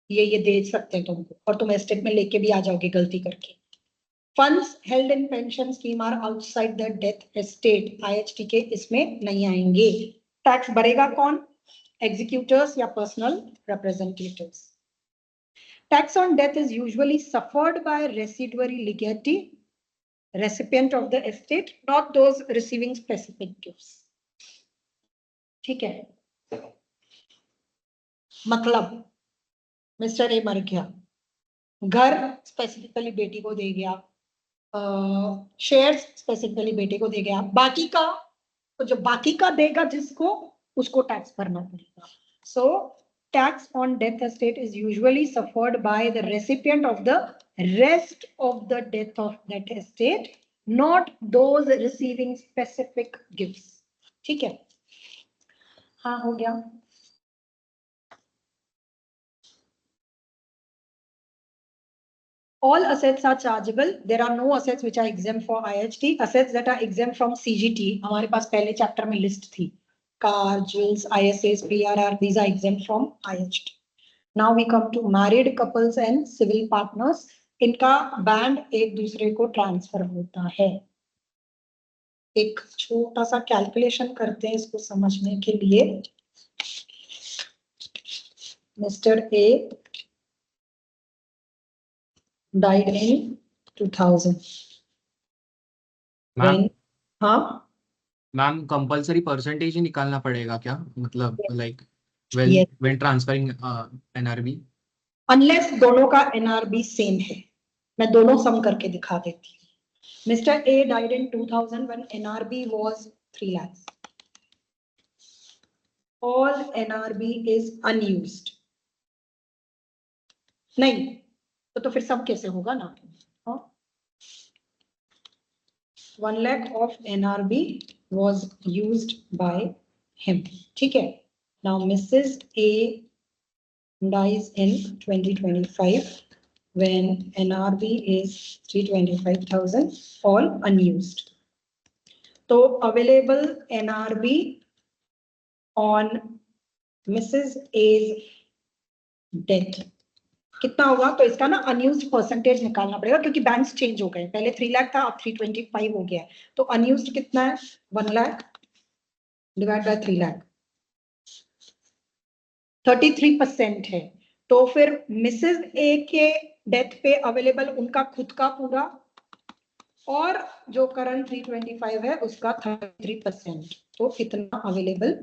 ये दे सकते हैं तुमको और तुम एस्टेट में लेके भी आ जाओगे गलती करके। Funds held in pension scheme are outside the death estate, IHT के इसमें नहीं आएंगे। टैक्स भरेगा कौन, एग्जीक्यूटर्स या personal representatives. Tax on death is usually suffered by residuary legatee, recipient of the estate, not those receiving specific gifts, ठीक है। मतलब मिस्टर ए मर गया, घर स्पेसिफिकली बेटी को दे गया, शेयर्स स्पेसिफिकली बेटे को दे गया, बाकी का तो जो बाकी का देगा जिसको उसको टैक्स भरना पड़ेगा। So tax on death estate is usually suffered by the recipient of the rest of the death of that estate, not those receiving specific gifts, ठीक है। हाँ हो गया। All assets are chargeable. There are no assets which are exempt for IHT. Assets that are exempt from CGT, हमारे पास पहले chapter में list थी, car, jewels, ISAs, PRR, these are exempt from IHT. Now we come to married couples and civil partners. इनका band एक दूसरे को transfer होता है। एक छोटा सा कैलकुलेशन करते हैं इसको समझने के लिए। Mister A died in 2000. Ma'am When, हाँ मैम कंपलसरी परसेंटेज ही निकालना पड़ेगा क्या, मतलब like Yes. When transferring NRB? Unless दोनों का NRB सेम है, मैं दोनों सम करके दिखा देती हूँ। Mister A died in 2000 when NRB was 3 lakhs. All NRB is unused. नहीं तो फिर सम कैसे होगा ना, 1 lakh of NRB was used by him, ठीक है। Now Mrs. A dies in 2025 when NRB is 325,000, all unused. तो available NRB on Mrs. A's death कितना होगा, तो इसका ना अनयूज्ड परसेंटेज निकालना पड़ेगा क्योंकि बैंक्स चेंज हो गए, पहले 3 लाख था अब 325 हो गया, तो अनयूज्ड कितना है, 1 लाख डिवाइड बाय 3 लाख, 33% है। तो फिर मिसेस ए के डेथ पे अवेलेबल उनका खुद का पूरा और जो करंट 325 है उसका 33%, तो इतना अवेलेबल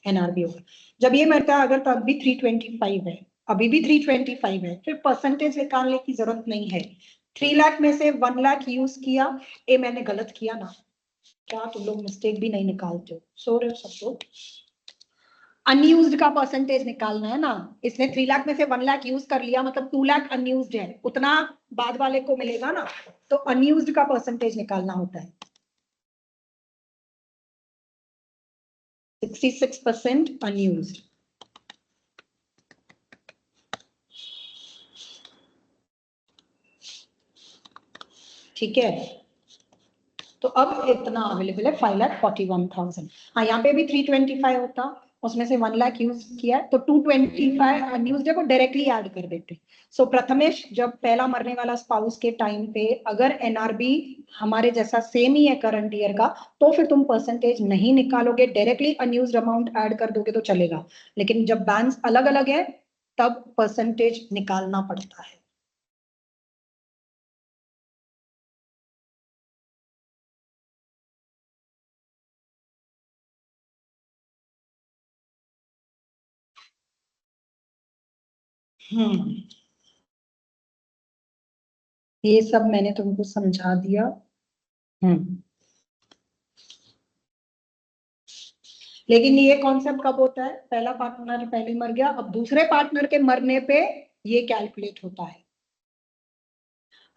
NRB होगा। जब ये मरता है अगर तब भी 325 है, अभी भी 325 है, फिर परसेंटेज निकालने की जरूरत नहीं है। 3 लाख में से 1 लाख यूज किया, ये मैंने गलत किया ना, क्या तुम लोग मिस्टेक भी नहीं निकालते हो, सो रहे हो सब लोग। अनयूज्ड का परसेंटेज निकालना है ना, इसने 3 लाख में से 1 लाख यूज कर लिया, मतलब 2 लाख अनयूज्ड है, उतना बाद वाले को मिलेगा ना, तो अनयूज्ड का परसेंटेज निकालना होता है। 66% अनयूज्ड। ठीक है, तो अब इतना अवेलेबल है 5,41,000। हाँ, यहाँ पे भी 325 होता, उसमें से 1 लाख यूज किया, तो 225 अनयूज्ड को डायरेक्टली ऐड कर देते। सो प्रथमेश, जब पहला मरने वाला स्पाउस के टाइम पे अगर एनआरबी हमारे जैसा सेम ही है करंट ईयर का, तो फिर तुम परसेंटेज नहीं निकालोगे, डायरेक्टली अनयूज्ड अमाउंट ऐड कर दोगे तो चलेगा। लेकिन जब बैंड्स अलग अलग है तब परसेंटेज निकालना पड़ता है। ये सब मैंने तुमको समझा दिया। लेकिन ये कॉन्सेप्ट कब होता है, पहला पार्टनर पहले मर गया, अब दूसरे पार्टनर के मरने पे ये कैलकुलेट होता है।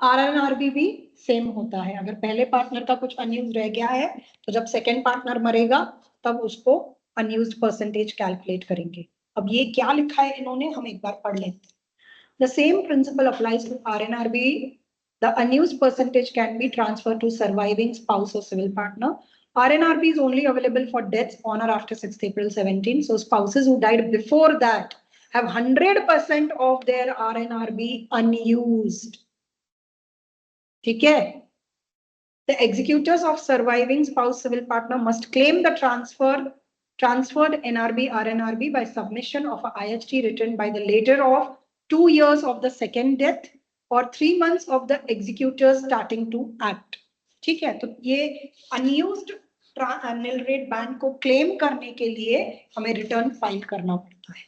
आरएनआरबी भी सेम होता है, अगर पहले पार्टनर का कुछ अनयूज रह गया है तो जब सेकेंड पार्टनर मरेगा तब उसको अनयूज्ड परसेंटेज कैलकुलेट करेंगे। अब ये क्या लिखा है इन्होंने, हम एक बार पढ़ लेते हैं। The same principle applies to RNRB. The unused percentage can be transferred to surviving spouse or civil partner. RNRB is only available for deaths on or after 6th April 17. So spouses who died before that have 100% of their RNRB unused. ठीक है? The executors of surviving spouse civil partner must claim the transferred NRB RNRB by submission of a IHT written by the later of 2 years of the second death or 3 months of the executors starting to act. ठीक है, तो ये unused नील rate band को claim करने के लिए हमें return file करना पड़ता है।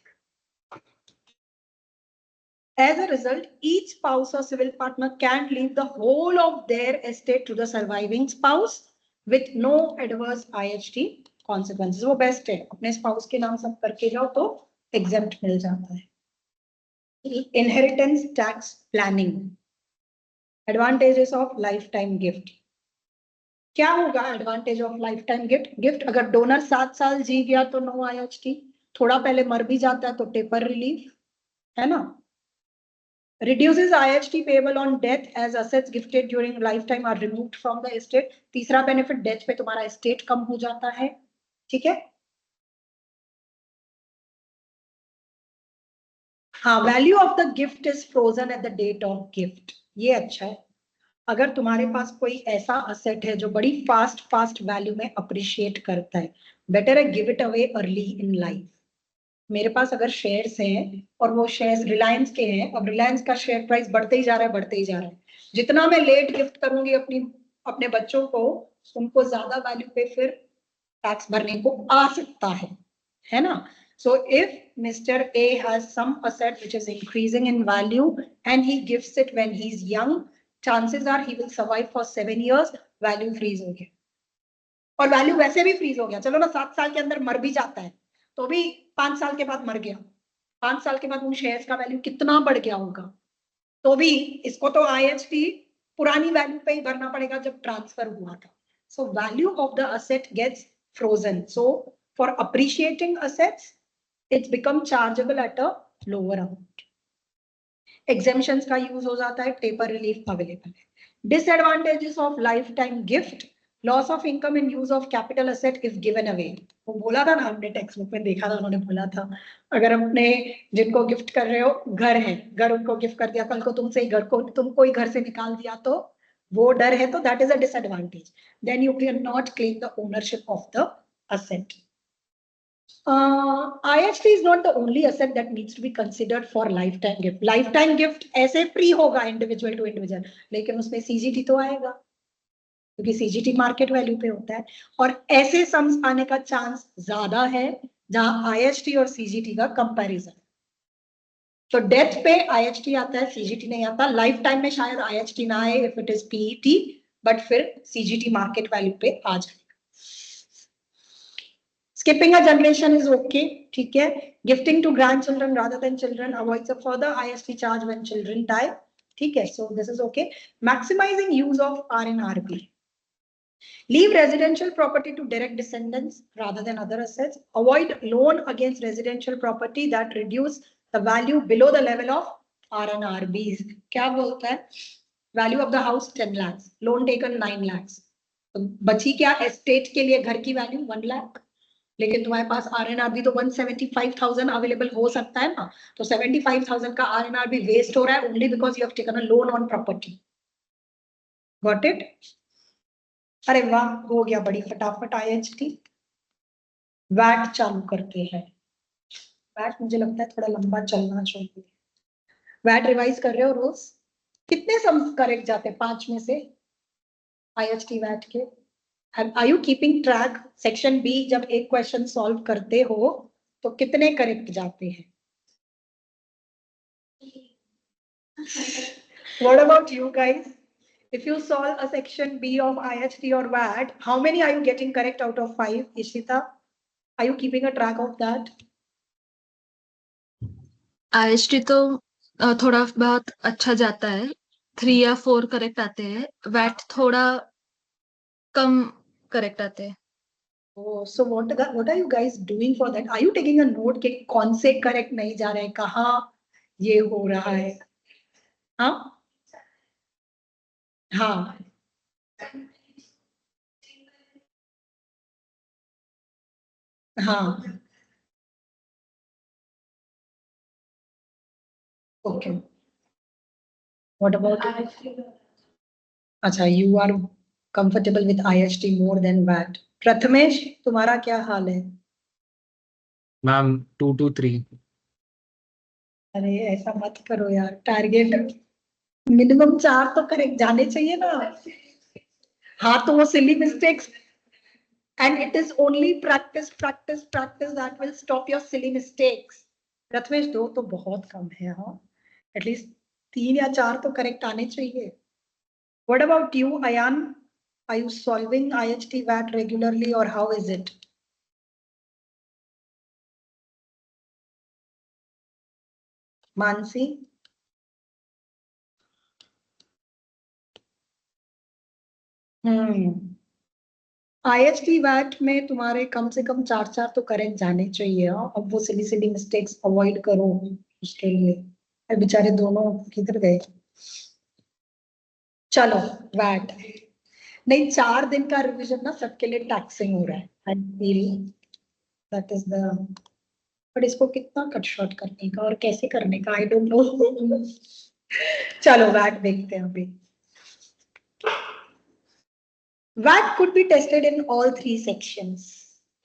As a result, each spouse or civil partner can leave the whole of their estate to the surviving spouse with no adverse IHT consequences. वो बेस्ट है, अपने स्पाउस के नाम सब करके जाओ तो एग्जेम्प्ट मिल जाता है। Inheritance tax planning, advantages of lifetime gift. क्या होगा advantage of lifetime gift? अगर डोनर 7 साल जी गया तो नो IHT, थोड़ा पहले मर भी जाता है तो टेपर रिलीफ, है ना। Reduces IHT payable on death as assets gifted during lifetime are removed from the estate. तीसरा बेनिफिट, डेथ पे तुम्हारा एस्टेट कम हो जाता है। ठीक है, हाँ, value of the gift is frozen at the date of gift. ये अच्छा है, अगर तुम्हारे पास कोई ऐसा असेट है जो बड़ी फास्ट वैल्यू में अप्रिशिएट करता है, बेटर है give it away early in life. मेरे पास अगर शेयर्स हैं और वो शेयर्स रिलायंस के हैं, अब रिलायंस का शेयर प्राइस बढ़ते ही जा रहा है, बढ़ते ही जा रहा है, जितना मैं लेट गिफ्ट करूंगी अपने बच्चों को, उनको ज्यादा वैल्यू पे फिर टैक्स भरने को आ सकता है ना। So if Mister A has some asset which is increasing in value and he gives it when he is young, chances are he will survive for 7 years, value freeze हो गया। और वैल्यू वैसे भी फ्रीज हो गया, चलो ना 7 साल के अंदर मर भी जाता है तो भी 5 साल के बाद मर गया, 5 साल के बाद उन शेयर्स का वैल्यू कितना बढ़ गया होगा, तो भी इसको तो IHT पुरानी वैल्यू पे ही भरना पड़ेगा जब ट्रांसफर हुआ था। So value of the asset gets frozen, so for appreciating assets it's become chargeable at a lower amount. Exemptions का यूज हो जाता है, टेपर रिलीफ अवेलेबल है। Disadvantages of lifetime gift, loss of income in use of capital asset if given away. वो बोला था ना हमने, टेक्स्ट बुक में देखा था, उन्होंने बोला था अगर अपने जिनको गिफ्ट कर रहे हो घर है, घर उनको गिफ्ट कर दिया, कल को तुम कोई घर से निकाल दिया तो वो डर है, तो that is a disadvantage, then you can not claim the ownership of the asset. IHT is not the only asset that needs to be considered for lifetime gift. Lifetime gift ऐसे फ्री होगा individual to individual, लेकिन उसमें CGT तो आएगा क्योंकि CGT market value पे होता है, और ऐसे सम्स आने का चांस ज्यादा है जहां IHT और CGT का कंपैरिजन। तो डेथ पे IHT आता है, CGT नहीं आता. लाइफ टाइम में शायद IHT ना आए if it is PET, but फिर CGT मार्केट वैल्यू पे आ जाएगा. Skipping a generation is okay, ठीक है. Gifting to grandchildren rather than children avoids a further IST charge when children die, ठीक है. So this is okay. Maximizing use of RNRB. Leave residential property to direct descendants rather than other assets. Avoid loan against residential property that reduce the value below the level of RNRBs. क्या बोलता है? Value of the house 10 lakhs, loan taken 9 lakhs. तो बची क्या? Estate के लिए घर की वैल्यू 1 लाख, लेकिन तुम्हारे पास RNRB तो 175,000 अवेलेबल हो सकता है ना. तो 75,000 का RNRB वेस्ट हो रहा है only because you have taken a loan on property. Got it? अरे वाह, हो गया बड़ी फटाफट IHT. वैट चालू करते हैं. वैट मुझे लगता है थोड़ा लंबा चलना चाहिए. वैट रिवाइज कर रहे हो रोज? कितने सम करेक्ट जाते हैं 5 में से IHT वैट के? Are you keeping track? Section B जब एक क्वेश्चन सॉल्व करते हो तो कितने करेक्ट जाते हैं? What about you guys? If you solve a section B of IHT or VAT, how many are you getting correct out of 5? Ishita, are you keeping a track of that? IHT तो थोड़ा बहुत अच्छा जाता है, 3 या 4 correct आते हैं. VAT थोड़ा कम करेक्ट आते हैं. Oh, so what are you guys doing for that? Are you taking a note कि कौन से करेक्ट नहीं जा रहे हैं, कहाँ ये हो रहा है? हाँ हाँ हाँ. Okay. What about अच्छा, you are comfortable with IHT more than VAT. Prathamesh, तुम्हारा क्या हाल है? Ma'am 2 to 3. अरे ऐसा मत करो यार, टारगेट मिनिमम 4 तो करेक्ट जाने चाहिए ना. हाँ तो वो silly mistakes, and it is only practice that will stop your silly mistakes. Prathamesh 2 तो बहुत कम है. हाँ, एटलीस्ट 3 या 4 तो करेक्ट आने चाहिए. What about you, Ayan? Are you solving IHT VAT regularly or how is it? Mansi? IHT VAT में तुम्हारे कम से कम 4 तो करेक्ट जाने चाहिए. अब वो सिली मिस्टेक्स अवॉइड करो उसके लिए. बेचारे दोनों किधर गए? चलो वैट नहीं, 4 दिन का रिवीजन ना सबके लिए टैक्सिंग हो रहा है. I feel that is the, but इसको कितना कट शॉर्ट करने का और कैसे करने का आई डोंट नो. चलो वैट देखते हैं अभी. VAT could be tested in all 3 sections.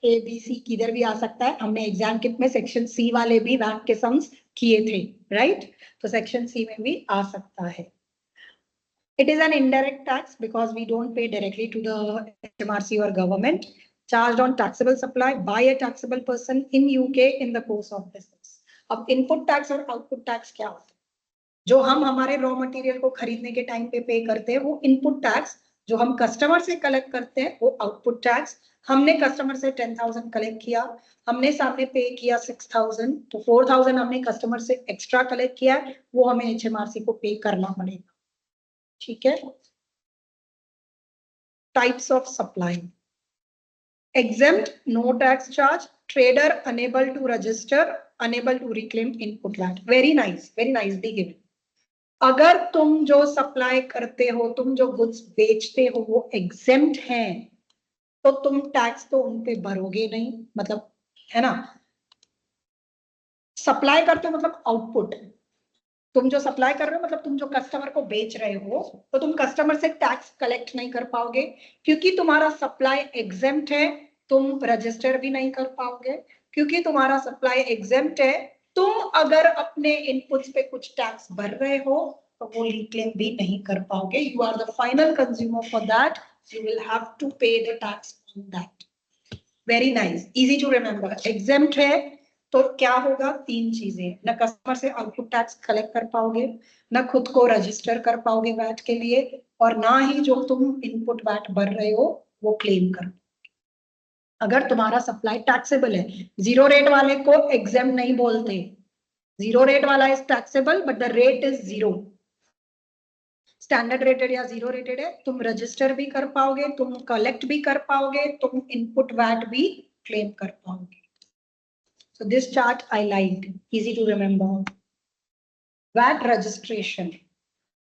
A B C किधर भी आ सकता है. हमने एग्जाम किट में सेक्शन C वाले भी वैट के सम्स किए थे, राइट? तो सेक्शन C में भी आ सकता है. It is an indirect tax because we don't pay directly to the HMRC or government, charged on taxable supply by a taxable person in UK in the course of business. अब input tax और output tax क्या होता है? जो हम हमारे raw material को खरीदने के टाइम पे पे करते हैं वो इनपुट टैक्स. जो हम कस्टमर से कलेक्ट करते हैं वो आउटपुट टैक्स. हमने कस्टमर से 10,000 कलेक्ट किया, हमने सामने पे किया 6,000, तो 4,000 हमने कस्टमर से एक्स्ट्रा कलेक्ट किया, वो हमें HMRC को पे करना पड़ेगा. ठीक है. Types of supply. exempt, no tax charge, trader unable to register, unable to reclaim input VAT. very nicely given. अगर तुम जो सप्लाई करते हो, तुम जो गुड्स बेचते हो वो exempt हैं, तो तुम टैक्स तो उन पे भरोगे नहीं. मतलब है ना, सप्लाई करते हो मतलब आउटपुट. तुम जो सप्लाई कर रहे हो मतलब तुम जो कस्टमर को बेच रहे हो, तो तुम कस्टमर से टैक्स कलेक्ट नहीं कर पाओगे क्योंकि तुम्हारा सप्लाई एग्जेम्प्ट है. तुम रजिस्टर भी नहीं कर पाओगे क्योंकि तुम्हारा सप्लाई एग्जेम्प्ट है. तुम अगर अपने इनपुट्स पे कुछ टैक्स भर रहे हो तो वो रिक्लेम भी नहीं कर पाओगे. You are the final consumer for that. You will have to pay the tax on that. Very nice, easy to remember. Exempt है तो क्या होगा, तीन चीजें, ना कस्टमर से आउटपुट टैक्स कलेक्ट कर पाओगे, ना खुद को रजिस्टर कर पाओगे वैट के लिए, और ना ही जो तुम इनपुट वैट भर रहे हो वो क्लेम कर। अगर तुम्हारा सप्लाई टैक्सेबल है, जीरो रेट वाले को एग्जेम्प्ट नहीं बोलते, जीरो रेट वाला is taxable but the rate is zero. Standard rated या जीरो रेटेड है, तुम रजिस्टर भी कर पाओगे, तुम कलेक्ट भी कर पाओगे, तुम इनपुट वैट भी क्लेम कर पाओगे। So this chart I liked, easy to remember. VAT registration.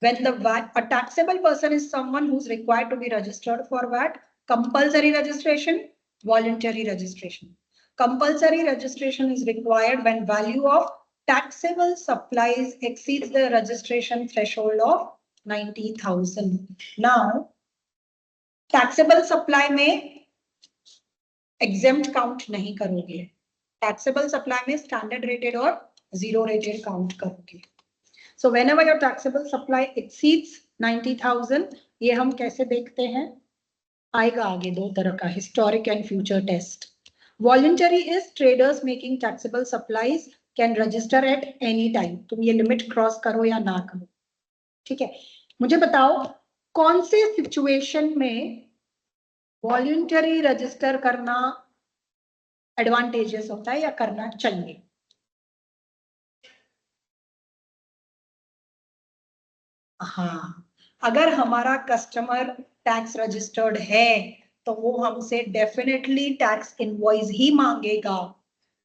When the VAT, a taxable person is someone who's required to be registered for VAT, compulsory registration, voluntary registration. Compulsory registration is required when value of taxable supplies exceeds the registration threshold of 90,000. Now, taxable supply में exempt count नहीं करोगे, taxable supply में standard rated और zero rated count करोगे. So whenever your taxable supply exceeds 90,000, ये हम कैसे देखते हैं, आएगा आगे दो तरह का, historic and future test. Voluntary is traders making taxable supplies can register at any time. तुम ये limit cross करो या ना करो, ठीक है. मुझे बताओ कौन से situation में voluntary register करना advantageous होता है या करना चाहिए. हाँ, अगर हमारा कस्टमर टैक्स रजिस्टर्ड है तो वो हमसे डेफिनेटली टैक्स इनवॉइस ही मांगेगा,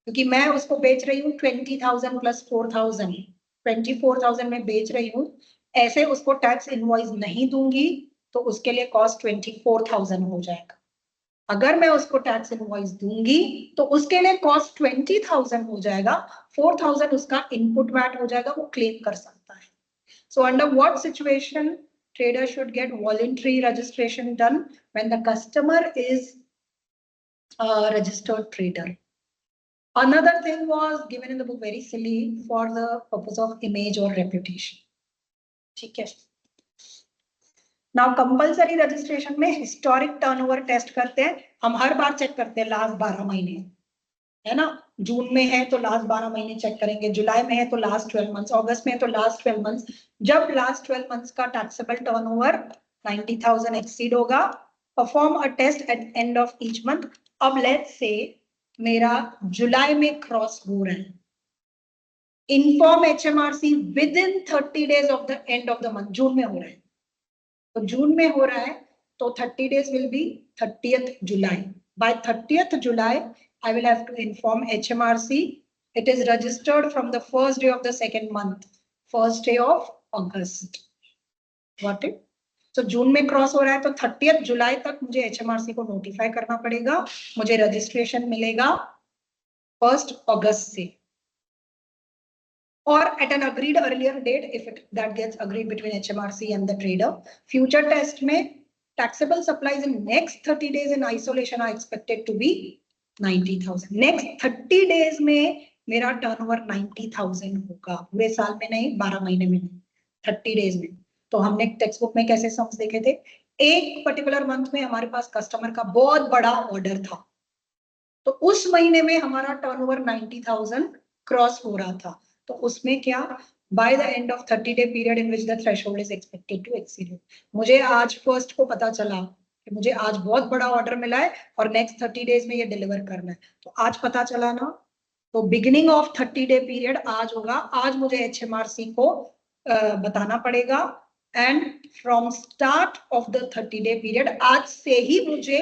क्योंकि मैं उसको बेच रही हूँ 20,000 प्लस 4,000, 24,000 में बेच रही हूँ, ऐसे उसको टैक्स इनवॉइस नहीं दूंगी तो उसके लिए कॉस्ट 24,000 हो जाएगा. अगर मैं उसको टैक्स इनवॉइस दूंगी तो उसके लिए कॉस्ट 20,000 हो जाएगा, 4,000 उसका इनपुट वैट हो जाएगा, वो क्लेम कर सकता है. So under what situation trader should get voluntary registration done? When the customer is a registered trader. Another thing was given in the book, very silly, for the purpose of image or reputation. ठीक है. Now compulsory registration में historic turnover test करते हैं. हम हर बार check करते हैं last 12 महीने, है ना. जून में है तो लास्ट 12 महीने चेक करेंगे, जुलाई में है तो लास्ट 12 मंथ्स, अगस्त में है तो लास्ट 12 मंथ्स. जब लास्ट 12 मंथ्स का टैक्सेबल टर्नओवर 90,000 एक्सीड होगा, perform a test at end of each month. अब लेट्स से मेरा जुलाई में क्रॉस हो रहा है, inform HMRC within 30 days of the end of the month. जून में हो रहा है तो जून में हो रहा है तो 30 days will be 30th July. By 30th July, I will have to inform HMRC. It is registered from the first day of the second month, first day of August. Got it? So जून में cross हो रहा है तो 30th July तक मुझे HMRC को notify करना पड़ेगा, मुझे रजिस्ट्रेशन मिलेगा 1st August से, or at an agreed earlier date if that gets agreed between HMRC and the trader. Future test में taxable supplies in next 30 days in isolation are expected to be 90,000. Next 30 days में मेरा turnover 90,000 होगा, पूरे साल में नहीं, 12 महीने में नहीं, 30 days में. तो हमने टेक्स्ट बुक में कैसे सम्स देखे थे, एक पर्टिकुलर मंथ में हमारे पास कस्टमर का बहुत बड़ा ऑर्डर था, तो उस महीने में हमारा टर्नओवर 90,000 क्रॉस हो रहा था, तो उसमें क्या, by the end of 30-day period in which the threshold is expected to exceed. मुझे आज फर्स्ट को पता चला कि मुझे आज बहुत बड़ा ऑर्डर मिला है और नेक्स्ट 30 days में ये डिलीवर करना है, तो आज पता चला ना, तो बिगिनिंग ऑफ 30-day पीरियड आज होगा, आज मुझे HMRC को बताना पड़ेगा, and from start of the 30-day period आज से ही मुझे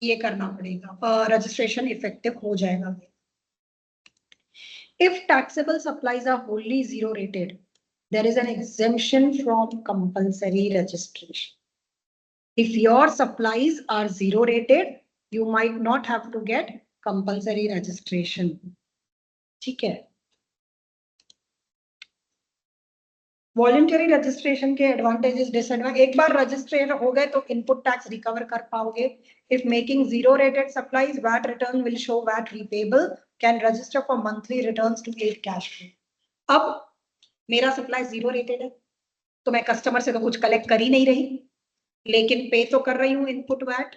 ये करना पड़ेगा, रजिस्ट्रेशन इफेक्टिव हो जाएगा. If taxable supplies are wholly zero rated, there is an exemption from compulsory registration. If your supplies are zero rated, you might not have to get compulsory registration. ठीक है. वॉलंटरी रजिस्ट्रेशन के advantages disadvantage, एक बार रजिस्ट्रेट हो गए तो input tax recover कर पाओगे. If making zero rated supplies, VAT return will show VAT repayable, can register for monthly returns to aid cash flow. अब मेरा सप्लाई जीरो रेटेड है तो मैं कस्टमर से तो कुछ कलेक्ट कर ही नहीं रही, लेकिन पे तो कर रही हूँ इनपुट वैट,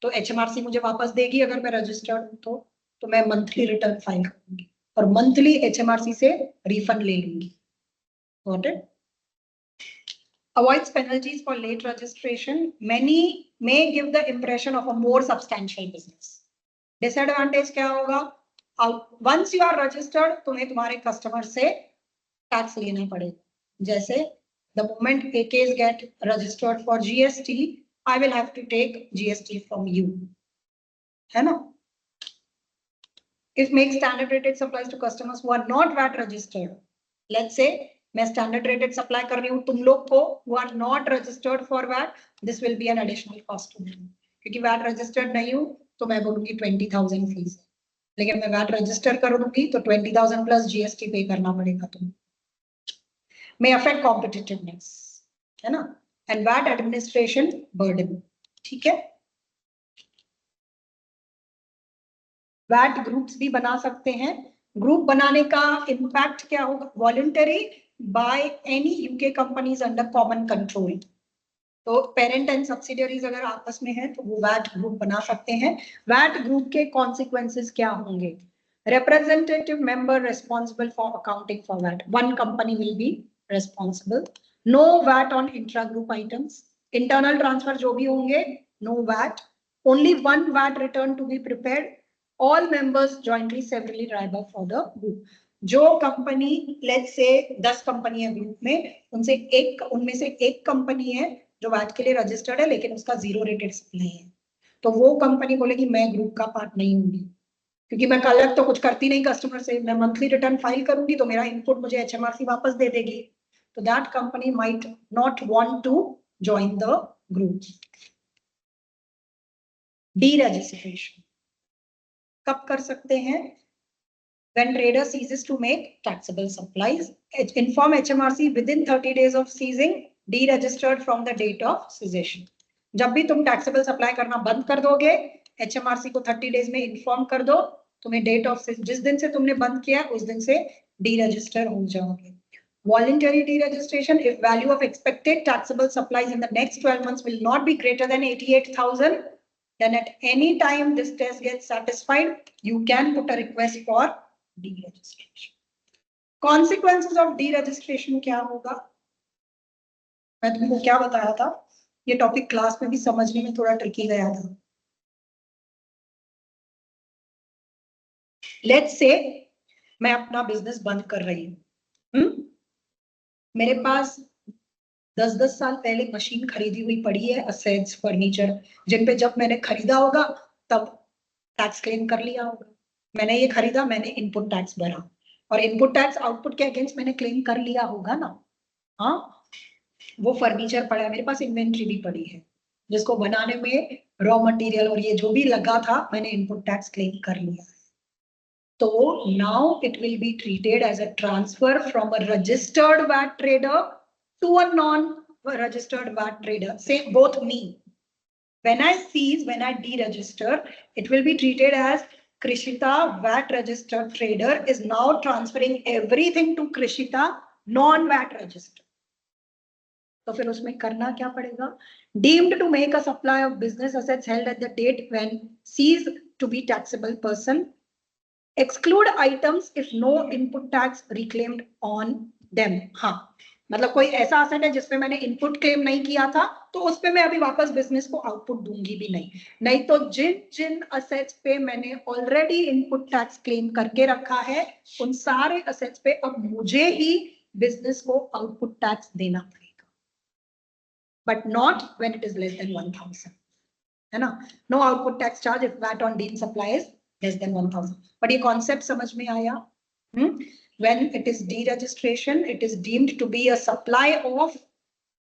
तो HMRC मुझे वापस देगी अगर मैं रजिस्टर्ड हूँ तो. तो मैं मंथली रिटर्न फाइल करूंगी और मंथली HMRC से रिफंड ले लूंगी. Got it? Avoids penalties for late registration. Many may give the impression of a more substantial business. Disadvantage क्या होगा? Once you are registered, तुम्हें तुम्हारे कस्टमर से टैक्स लेना पड़ेगा. जैसे the moment AKs get registered for GST, I will have to take GST from you. है ना? If make standard rated supplies to customers who are not VAT registered, let's say मैं standard rated supply कर रही हूँ तुम लोग को who are not registered for VAT, this will be an additional cost to me. क्योंकि VAT registered नहीं हूँ तो मैं बोलूँगी 20,000 फीस, लेकिन मैं VAT register कर दूंगी तो 20,000 प्लस GST पे करना पड़ेगा तुम्हें. May affect competitiveness, है ना? And VAT administration burden. ठीक है? VAT ग्रुप्स भी बना सकते हैं. ग्रुप बनाने का इम्पैक्ट क्या होगा? Voluntary by any UK companies under common control. तो पेरेंट एंड सब्सिडियरीज अगर आपस में है तो वो वैट ग्रुप बना सकते हैं. वैट ग्रुप के कॉन्सिक्वेंसेस क्या होंगे? representative member responsible for accounting for VAT. One company will be responsible. No VAT on intra-group items. Internal transfer जो भी होंगे, no VAT. Only one VAT return to be prepared. All members jointly severally liable for the group. जो company let's say 10 company है group में, उनमें से एक company है जो VAT के लिए रजिस्टर्ड है लेकिन उसका 0 रेटेड सप्लाई है, तो वो कंपनी बोलेगी मैं ग्रुप का पार्ट नहीं हूंगी क्योंकि मैं कल तो कुछ करती नहीं कस्टमर से, मैं मंथली रिटर्न फाइल करूंगी तो मेरा इनपुट मुझे HMRC वापस दे देगी. तो that company might not want to join the group. Deregistration कब कर सकते हैं? When trader ceases to make taxable supplies, inform HMRC within 30 days of ceasing, deregistered from the date of cessation. जब भी तुम taxable supply करना बंद कर दोगे, HMRC को 30 days में inform कर दो, तुम्हें date of जिस दिन से तुमने बंद किया उस दिन से deregister हो जाओगे. Voluntary deregistration, if value of expected taxable supplies in the next 12 months will not be greater than 88,000, then at any time this test gets satisfied, you can put a request for deregistration. Consequences of deregistration क्या होगा? मैं तुमको क्या बताया था? ये topic class में भी समझने में थोड़ा ट्रिकी गया था. Let's say मैं अपना बिजनेस बंद कर रही हूँ. मेरे पास 10-10 साल पहले मशीन खरीदी हुई पड़ी है, असेट्स, फर्नीचर, जिन पे जब मैंने खरीदा होगा तब टैक्स क्लेम कर लिया होगा. मैंने ये खरीदा, मैंने इनपुट टैक्स भरा और इनपुट टैक्स आउटपुट के अगेंस्ट मैंने क्लेम कर लिया होगा ना. हाँ, वो फर्नीचर पड़ा है, मेरे पास इन्वेंट्री भी पड़ी है जिसको बनाने में रॉ मटेरियल और ये जो भी लगा था मैंने इनपुट टैक्स क्लेम कर लिया. तो now it will be treated as a transfer from a registered VAT trader to a non-registered VAT trader. Say both me. When I cease, when I deregister, it will be treated as Krishita VAT registered trader is now transferring everything to Krishita non-VAT registered. तो फिर उसमें करना क्या पड़ेगा? Deemed to make a supply of business assets held at the date when ceased to be taxable person. Exclude items if no input tax reclaimed on them. हाँ, मतलब कोई ऐसा असेट है जिसपे मैंने इनपुट क्लेम नहीं किया था तो उस पे मैं अभी वापस बिजनेस को आउटपुट दूंगी भी नहीं. नहीं तो जिन जिन असेट्स पे मैंने ऑलरेडी इनपुट टैक्स क्लेम करके रखा है उन सारे असेट्स पे अब मुझे ही बिजनेस को आउटपुट टैक्स देना पड़ेगा, but not when it is less than 1,000, है ना. No output tax charge if VAT on deemed supplies less than 1,000. But ये कॉन्सेप्ट समझ में आया? When it is deregistration, it is deemed to be a supply of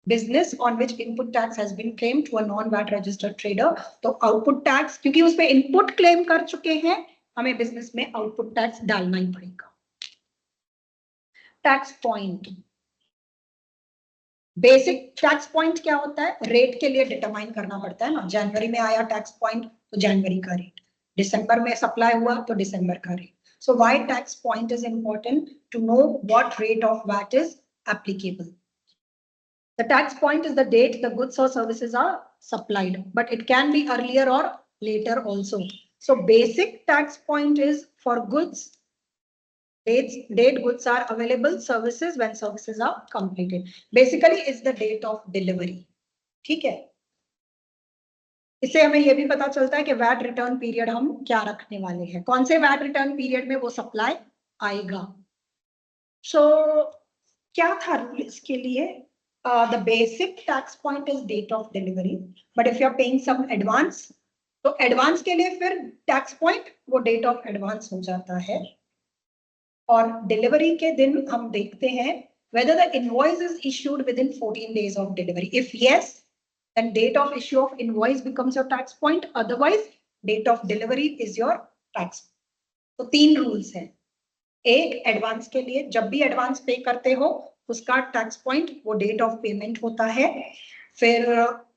business on which input tax has been claimed to a non-VAT registered trader. तो output tax, क्योंकि उसमें input claim कर चुके हैं, हमें business में output tax डालना ही पड़ेगा. Tax point. Basic tax point क्या होता है? रेट के लिए डिटरमाइन करना पड़ता है ना. जनवरी में आया टैक्स पॉइंट तो जनवरी का रेट, दिसंबर में सप्लाई हुआ तो दिसंबर का rate. So why tax point is important? To know what rate of VAT is applicable. The tax point is the date the goods or services are supplied, but it can be earlier or later also. So basic tax point is for goods. Date goods are available, services when services are completed. Basically is the date of delivery. ठीक है? इससे हमें यह भी पता चलता है कि वैट रिटर्न पीरियड हम क्या रखने वाले हैं. कौन से वैट रिटर्न पीरियड में वो सप्लाई आएगा. So क्या था रूल इसके लिए? The basic tax point is date of delivery, but if you are paying some advance, तो एडवांस के लिए फिर टैक्स पॉइंट वो डेट ऑफ एडवांस हो जाता है. और डिलीवरी के दिन हम देखते हैं whether the invoice is issued within 14 days of delivery. If yes, then date of issue of invoice becomes your tax point. Otherwise, date of delivery is your tax. तो 3 रूल्स हैं. एक, एडवांस के लिए जब भी एडवांस पे करते हो उसका टैक्स पॉइंट वो डेट ऑफ पेमेंट होता है. फिर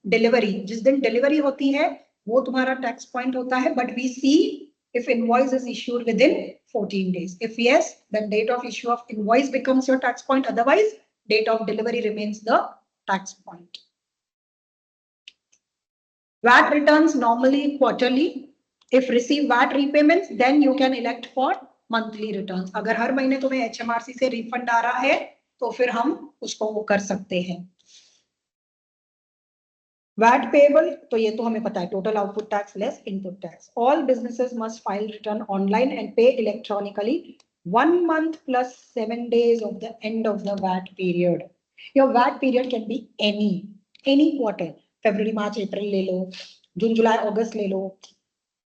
डिलीवरी, जिस दिन डिलीवरी होती है वो तुम्हारा टैक्स पॉइंट होता है. But we see if invoice is issued within 14 days. If yes, then date of issue of invoice becomes your tax point. Otherwise, date of delivery remains the tax point. VAT returns normally quarterly. If receive VAT repayments, then you can elect for monthly returns. अगर हर महीने तुम्हें HMRC से refund आ रहा है तो फिर हम उसको वो कर सकते हैं. VAT payable, तो ये तो हमें पता है, total output tax less input tax. All businesses must file return online and pay electronically 1 month plus 7 days of the end of the VAT period. Your VAT period can be any quarter. February, March, April ले लो, June, July, August ले लो.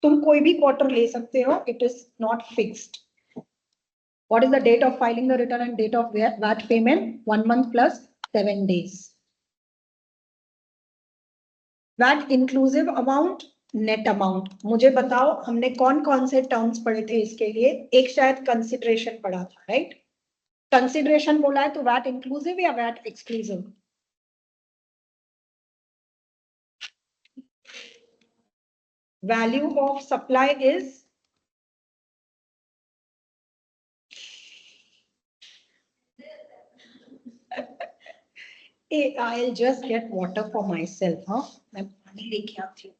तुम कोई भी quarter ले सकते हो. It is not fixed. What is the date of filing the return and date of VAT payment? 1 month plus 7 days. VAT inclusive amount, net amount. मुझे बताओ हमने कौन से टर्म्स पढ़े थे इसके लिए. एक शायद कंसिडरेशन पढ़ा था, राइट? कंसिडरेशन बोला है तो VAT इंक्लूसिव या VAT exclusive? Value of supply is I'll just get water for myself, huh? मैं पानी लेके आती हूँ.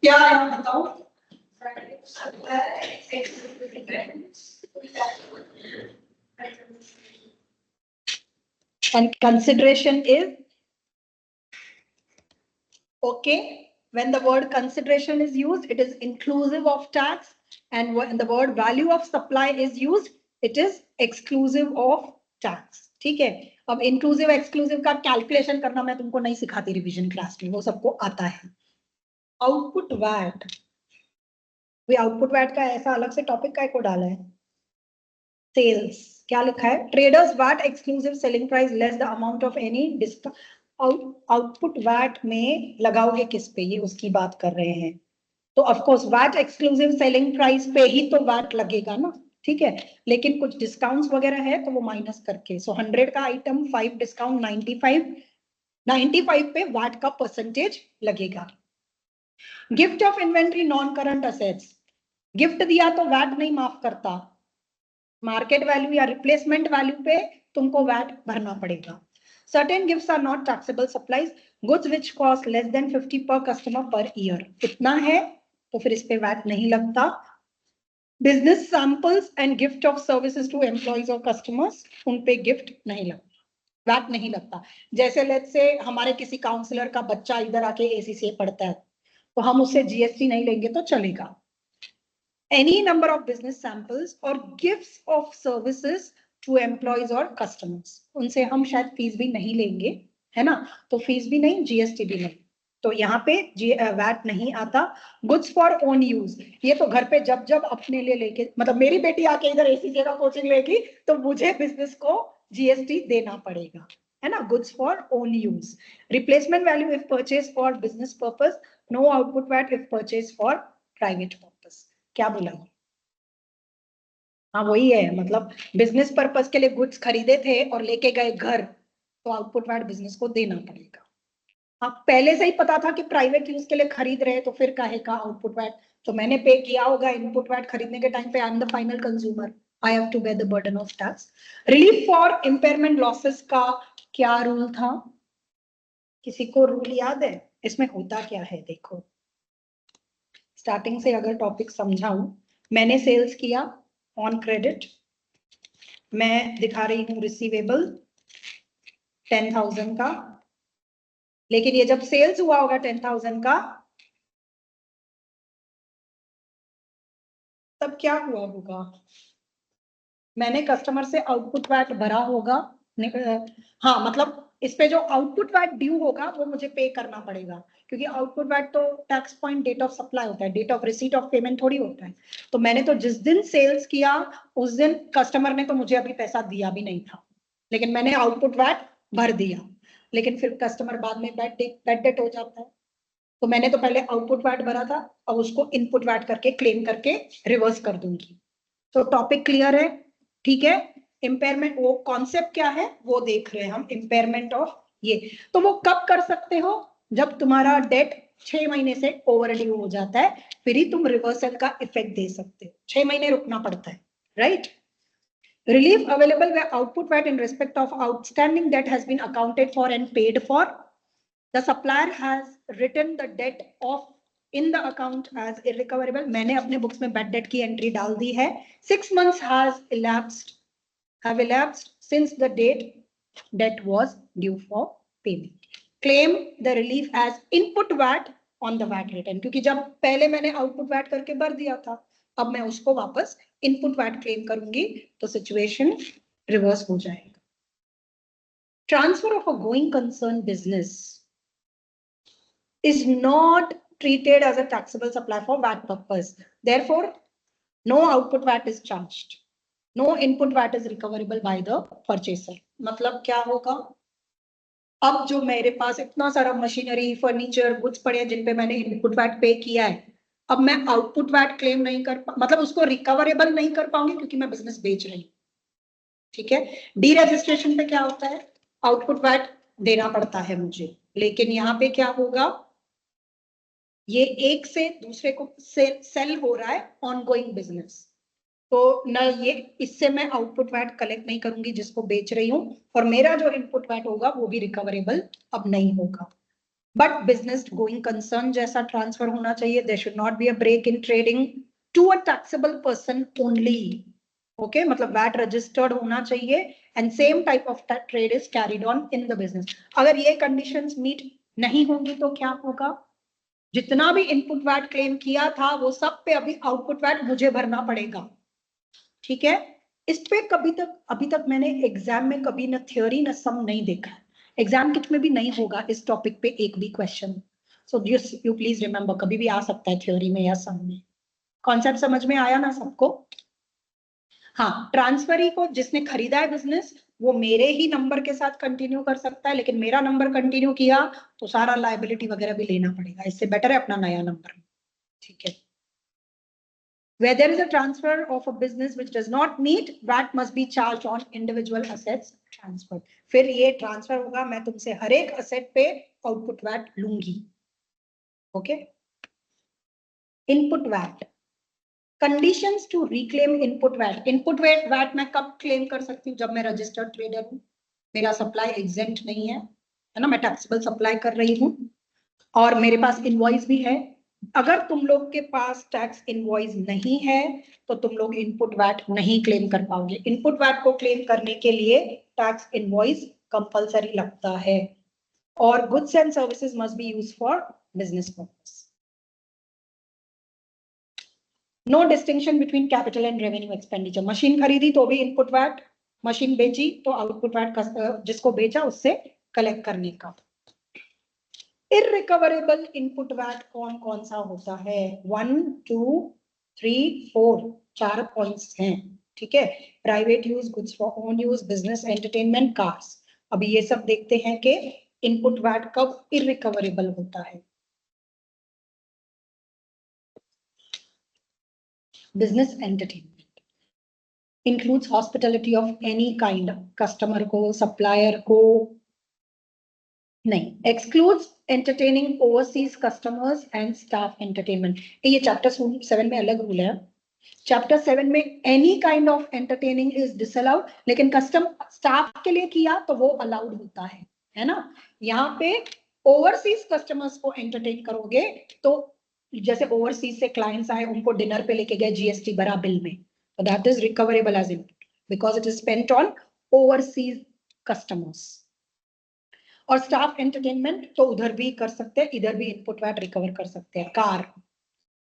क्या है बताओ? and consideration is okay. When the word consideration is used, it is inclusive of tax, and when the word value of supply is used, it is exclusive of tax. ठीक है, अब इंक्लूसिव एक्सक्लूसिव का calculation करना मैं तुमको नहीं सिखाती revision class में, वो सबको आता है. आउटपुट वैट, वे आउटपुट वैट का ऐसा अलग से टॉपिक काय को डाला है? सेल्स. क्या लिखा है? Traders VAT exclusive selling price less the amount of any discount. Output VAT में लगाओगे किस पे, ये उसकी बात कर रहे हैं. तो of course VAT exclusive selling price पे ही तो वैट लगेगा ना, ठीक है. लेकिन कुछ डिस्काउंट्स वगैरह है तो वो माइनस करके, सो 100 का आइटम 5 डिस्काउंट 95 पे वैट का परसेंटेज लगेगा. Gift of inventory non current assets, gift दिया तो वैट नहीं माफ करता, मार्केट वैल्यू या रिप्लेसमेंट वैल्यू पे तुमको वैट भरना पड़ेगा. Certain gifts are not taxable supplies, goods which cost less than 50 per customer per year. इतना है तो फिर इस पे वैट नहीं लगता. Business samples and gift of services to employees or customers, उन पे गिफ्ट नहीं लगता, वैट नहीं लगता. जैसे लेट्स से हमारे किसी काउंसलर का बच्चा इधर आके ACCA पढ़ता है तो हम उससे GST नहीं लेंगे तो चलेगा. Any number of business samples or gifts of services to employees or customers, उनसे हम शायद फीस भी नहीं लेंगे, है ना. तो फीस भी नहीं, GST भी नहीं, तो यहाँ पे वैट नहीं आता. गुड्स फॉर ओन यूज, ये तो घर पे जब जब अपने लिए लेके, मतलब मेरी बेटी आके इधर ACCA का कोचिंग लेगी तो मुझे बिजनेस को GST देना पड़ेगा, है ना. Goods for own use. Replacement value if purchase for business purpose, no output VAT if purchase for private purpose. क्या बोला? हाँ वही है, मतलब बिजनेस पर्पस के लिए गुड्स खरीदे थे और लेके गए घर, तो आउटपुट वैट बिजनेस को देना पड़ेगा. हाँ पहले से ही पता था कि प्राइवेट यूज के लिए खरीद रहे तो फिर काहे का आउटपुट वैट, तो मैंने पे किया होगा इनपुट वैट खरीदने के टाइम पे. I am the final consumer, I have to bear the burden of tax. Relief for impairment losses का क्या रूल था? किसी को रूल याद है? इसमें होता क्या है देखो, स्टार्टिंग से अगर टॉपिक समझाऊं. मैंने सेल्स किया ऑन क्रेडिट, मैं दिखा रही हूं रिसीवेबल 10,000 का, लेकिन ये जब सेल्स हुआ होगा 10,000 का, तब क्या हुआ होगा? मैंने कस्टमर से आउटपुट वैट भरा होगा. हाँ मतलब इस पे जो आउटपुट वैट ड्यू होगा वो मुझे पे करना पड़ेगा, क्योंकि आउटपुट वैट तो tax point date of supply होता है, date of receipt of payment थोड़ी होता है. तो मैंने तो जिस दिन सेल्स किया उस दिन कस्टमर ने तो मुझे अभी पैसा दिया भी नहीं था, लेकिन मैंने आउटपुट वैट भर दिया. लेकिन फिर कस्टमर बाद में बैड डेट हो जाता है, तो मैंने तो पहले आउटपुट वैट भरा था, अब उसको इनपुट वैट करके क्लेम करके रिवर्स कर दूंगी. तो टॉपिक क्लियर है, ठीक है. इम्पेयरमेंट, वो कॉन्सेप्ट क्या है वो देख रहे हैं हम, इम्पेयरमेंट ऑफ ये. तो वो कब कर सकते हो? जब तुम्हारा डेट 6 महीने से ओवरड्यू हो जाता है, फिर ही तुम रिवर्सल का इफेक्ट दे सकते हो. 6 महीने रुकना पड़ता है, right. Relief available where output VAT in respect of outstanding debt has been accounted for and paid for. The supplier has written the debt off in the account as irrecoverable. मैंने अपने books में bad debt की entry डाल दी है. 6 months have elapsed since the date debt was due for payment. Claim the relief as input VAT on the VAT return, क्योंकि जब पहले मैंने आउटपुट VAT करके भर दिया था, अब मैं उसको वापस इनपुट वैट क्लेम करूंगी तो सिचुएशन रिवर्स हो जाएगा. Transfer of a going concern business is not treated as a taxable supply for VAT purpose. Therefore, no output VAT is charged. No input VAT is recoverable by the purchaser. मतलब क्या होगा? अब जो मेरे पास इतना सारा मशीनरी, फर्नीचर, गुड्स पड़े हैं जिन पे मैंने इनपुट वैट पे किया है, अब मैं आउटपुट वैट क्लेम नहीं कर मतलब उसको रिकवरेबल नहीं कर पाऊंगी क्योंकि मैं बिजनेस बेच रही हूँ, ठीक है. डी रजिस्ट्रेशन पे क्या होता है? आउटपुट वैट देना पड़ता है मुझे, लेकिन यहाँ पे क्या होगा? ये एक से दूसरे को सेल हो रहा है ऑनगोइंग बिजनेस, तो न ये इससे मैं आउटपुट वैट कलेक्ट नहीं करूंगी जिसको बेच रही हूँ, और मेरा जो इनपुट वैट होगा वो भी रिकवरेबल अब नहीं होगा. बट बिजनेस गोइंग कंसर्न जैसा ट्रांसफर होना चाहिए. There should not be a break in trading to a taxable person only. Okay मतलब वैट रजिस्टर्ड होना चाहिए and same type of trade is carried on in the business. अगर ये conditions meet नहीं होंगी तो क्या होगा, जितना भी इनपुट वैट क्लेम किया था वो सब पे अभी आउटपुट वैट मुझे भरना पड़ेगा। ठीक है, इस पे अभी तक मैंने एग्जाम में कभी न थ्योरी न सम नहीं देखा, एग्जाम किट में भी नहीं होगा इस टॉपिक पे एक भी question. So you please remember, कभी भी आ सकता है थ्योरी में या सम में। कॉन्सेप्ट समझ में आया ना सबको? हाँ, ट्रांसफरी को जिसने खरीदा है बिजनेस वो मेरे ही नंबर के साथ कंटिन्यू कर सकता है, लेकिन मेरा नंबर कंटिन्यू किया तो सारा लायबिलिटी वगैरह भी लेना पड़ेगा, इससे बेटर है अपना नया नंबर। ठीक है, where there is a transfer of a business which does not meet, VAT must be charged on individual assets transferred. फिर ये ट्रांसफर होगा, मैं तुमसे हर एक असेट पे आउटपुट वैट लूंगी। Okay, input VAT, conditions to reclaim input VAT. Input VAT मैं कब क्लेम कर सकती हूँ? जब मैं रजिस्टर्ड ट्रेडर हूँ, मेरा सप्लाई एग्जेंट नहीं है, है ना, मैं टैक्सेबल सप्लाई कर रही हूँ और मेरे पास इनवॉइस भी है। अगर तुम लोग के पास टैक्स इनवॉइस नहीं है तो तुम लोग इनपुट वैट नहीं क्लेम कर पाओगे। इनपुट वैट को क्लेम करने के लिए टैक्स इनवॉइस कंपलसरी लगता है और goods and services must be used for business purpose. No distinction between capital and revenue expenditure. Machine खरीदी तो भी इनपुट वैट, मशीन बेची तो आउटपुट वैट जिसको बेचा उससे कलेक्ट करने का। इररिकवरेबल इनपुट वैट कौन कौन सा होता है? 1 2 3 4 4 पॉइंट्स हैं। ठीक है, private use, goods for own use, business, entertainment, cars. अभी ये सब देखते हैं कि इनपुट वैट कब इररिकवरेबल होता है। Business entertainment includes hospitality of any kind, customer को, सप्लायर को नहीं, excludes entertaining overseas customers and staff entertainment. ये चैप्टर 7 में अलग रूल है। चैप्टर 7 में any kind of entertaining is disallowed, लेकिन कस्टम स्टाफ के लिए किया तो वो अलाउड होता है ना। यहाँ पे ओवरसीज कस्टमर्स को एंटरटेन करोगे तो जैसे ओवरसीज से क्लाइंट्स आए, उनको डिनर पे लेके गए, जीएसटी भरा बिल में, तो that is recoverable as input because it is spent on overseas customers. और स्टाफ एंटरटेनमेंट तो उधर भी कर सकते हैं, इधर भी इनपुट वैट रिकवर कर सकते हैं। कार,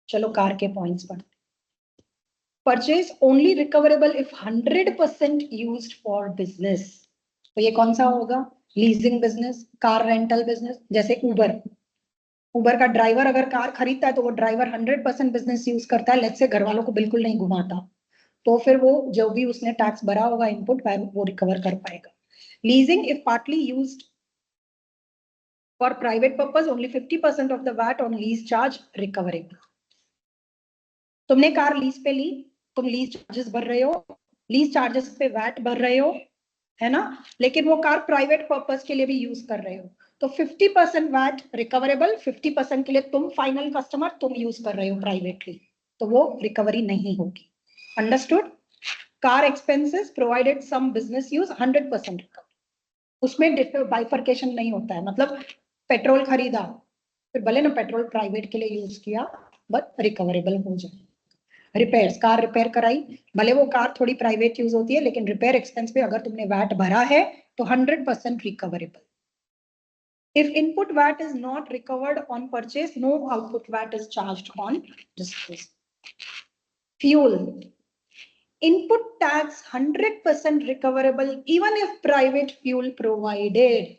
चलो कार के पॉइंट्स पर। Purchase only recoverable if 100% used for business, तो ये कौन सा होगा? Leasing business, car rental business, जैसे उबर का ड्राइवर अगर कार खरीदता है तो वो ड्राइवर 100% बिजनेस यूज करता है, लेट्स से घर वालों को बिल्कुल नहीं घुमाता, तो फिर वो जो भी उसने टैक्स भरा होगा इनपुट वो रिकवर कर पाएगा। Leasing if partly used for private purpose, only 50% of the VAT on lease charge recoverable. तुमने कार लीज पे ली, तुम लीज चार्जेस भर रहे हो, लीज चार्जेस पे वैट भर रहे हो, है ना, लेकिन वो कार प्राइवेट पर्पस के लिए भी यूज कर रहे हो, तो 50% वैट रिकवरेबल, 50% के लिए तुम फाइनल कस्टमर तुम यूज कर रहे हो प्राइवेटली, तो वो रिकवरी नहीं होगी। Understood? Car expenses provided some business use 100% recover, उसमें बाइफर्केशन नहीं होता है, मतलब पेट्रोल खरीदा, फिर भले ना पेट्रोल प्राइवेट के लिए यूज किया बट रिकवरेबल हो जाए। रिपेयर्स, कार रिपेयर कराई, भले वो कार थोड़ी प्राइवेट यूज होती है लेकिन रिपेयर एक्सपेंस पे अगर तुमने वैट भरा है तो 100% recoverable. If input VAT is not recovered on purchase, no output VAT is charged on disposal. Fuel, input tax 100% recoverable even if private fuel provided.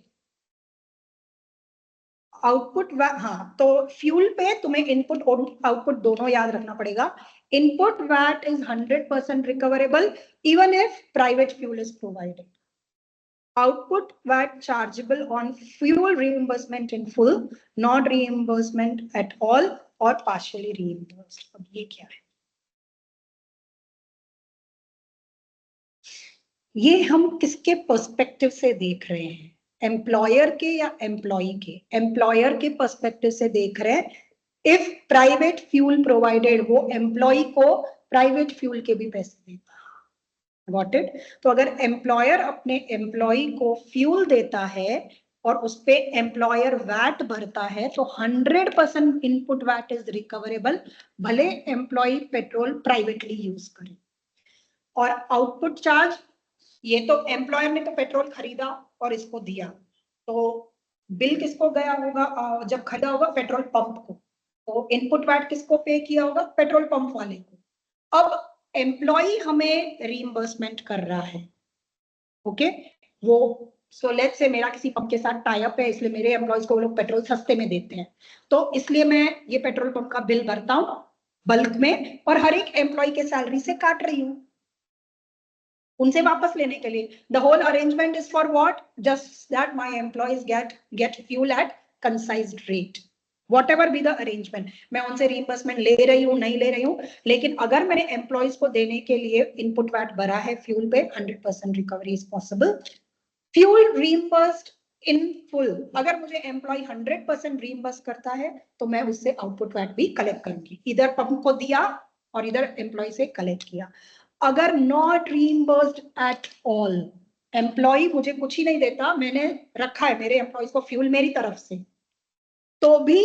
Output, हाँ, तो फ्यूल पे तुम्हें इनपुट और आउटपुट दोनों याद रखना पड़ेगा। Input VAT is 100% recoverable even if private fuel is provided. Output VAT chargeable on fuel reimbursement in full, not reimbursement at all और पार्शियली रीइंबर्स्ड। अब ये क्या है? ये हम किसके पर्सपेक्टिव से देख रहे हैं? एम्प्लॉयर के या एम्प्लॉई के? एम्प्लॉयर के पर्सपेक्टिव से देख रहे हैं। इफ प्राइवेट फ्यूल प्रोवाइडेड, वो एम्प्लॉई को प्राइवेट फ्यूल के भी पैसे देता है। Got it? तो अगर एम्प्लॉयर अपने एम्प्लॉई को फ्यूल देता है और उस पे एम्प्लॉयर वैट भरता है तो 100% इनपुट वैट इज रिकवरेबल, भले एम्प्लॉई पेट्रोल प्राइवेटली यूज करे। और आउटपुट चार्ज, ये तो एम्प्लॉयर ने तो पेट्रोल खरीदा और इसको दिया, तो बिल किसको गया होगा जब खरीदा होगा? पेट्रोल पंप को। तो इनपुट वैट किसको पे किया होगा? पेट्रोल पंप वाले को। अब एम्प्लॉय हमें रीइंबर्समेंट कर रहा है, ओके वो सो लेट्स से मेरा किसी पंप के साथ टाई अप है, इसलिए मेरे एम्प्लॉयज को वो लोग पेट्रोल सस्ते में देते हैं, तो इसलिए मैं ये पेट्रोल पंप का बिल भरता हूँ बल्क में और हर एक एम्प्लॉय के सैलरी से काट रही हूँ उनसे वापस लेने के लिए। The whole arrangement is for what? Just that my employees get fuel at concised rate, whatever be the arrangement. मैं उनसे रीइंबर्समेंट ले रही हूँ नहीं ले रही हूँ, लेकिन अगर मैंने एम्प्लॉयज को देने के लिए इनपुट वैट भरा है फ्यूल पे, 100% recovery is possible. Fuel reimbursed in full, अगर मुझे एम्प्लॉय 100% रीइंबर्स करता है तो मैं उससे आउटपुट वैट भी कलेक्ट करूंगी, इधर पंप को दिया और इधर एम्प्लॉय से कलेक्ट किया। अगर नॉट रीइंबर्स्ड एट ऑल, एम्प्लॉय मुझे कुछ ही नहीं देता, मैंने रखा है मेरे एम्प्लॉयज को फ्यूल मेरी तरफ से, तो भी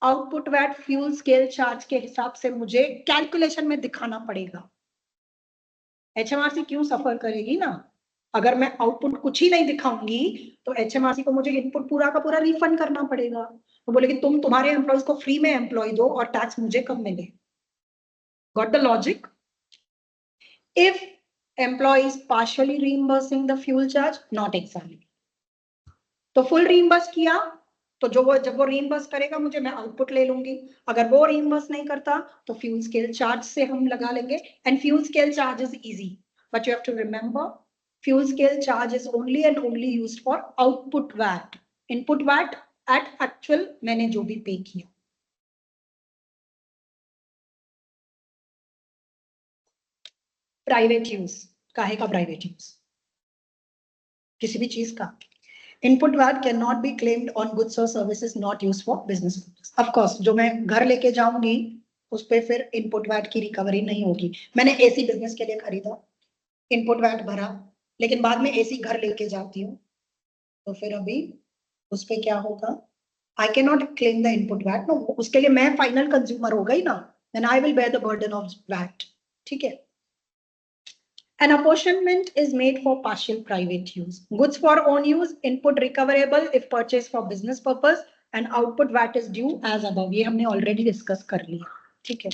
output VAT fuel scale charge के हिसाब से मुझे कैलकुलेशन में दिखाना पड़ेगा। एचएमआरसी क्यों सफर करेगी ना? अगर मैं आउटपुट कुछ ही नहीं दिखाऊंगी तो एचएमआरसी को मुझे इनपुट पूरा का पूरा रिफंड करना पड़ेगा। तो बोलेगी तुम तुम्हारे एम्प्लॉयज को फ्री में एम्प्लॉय दो और टैक्स मुझे कम मिले। Got the logic? If employee is partially reimbursing the fuel charge, not exactly. तो फुल reimburse किया तो जब वो reimburse करेगा मुझे, मैं आउटपुट ले लूंगी। अगर वो reimburse नहीं करता तो fuel scale charge से हम लगा लेंगे। And fuel scale charge is easy, but you have to remember fuel scale charge is only and only used for output VAT. Input VAT at actual मैंने जो भी पे किया। प्राइवेट यूज, काहे का प्राइवेट यूज? किसी भी चीज का। Input VAT cannot be claimed on goods or services not used for business purpose. Of course, जो मैं घर लेके जाऊंगी उस पे फिर इनपुट वैट की रिकवरी नहीं होगी। मैंने एसी बिजनेस के लिए खरीदा, इनपुट वैट भरा, लेकिन बाद में एसी घर लेके जाती हूँ तो फिर अभी उस पे क्या होगा? I can not claim the input VAT. No, उसके लिए मैं फाइनल कंज्यूमर हो गई ना, then I will bear the burden of VAT. ठीक है। An apportionment is made for partial private use. Goods for own use, input recoverable if purchased for business purpose, and output VAT is due as above. ये हमने already discuss कर लिया, ठीक है।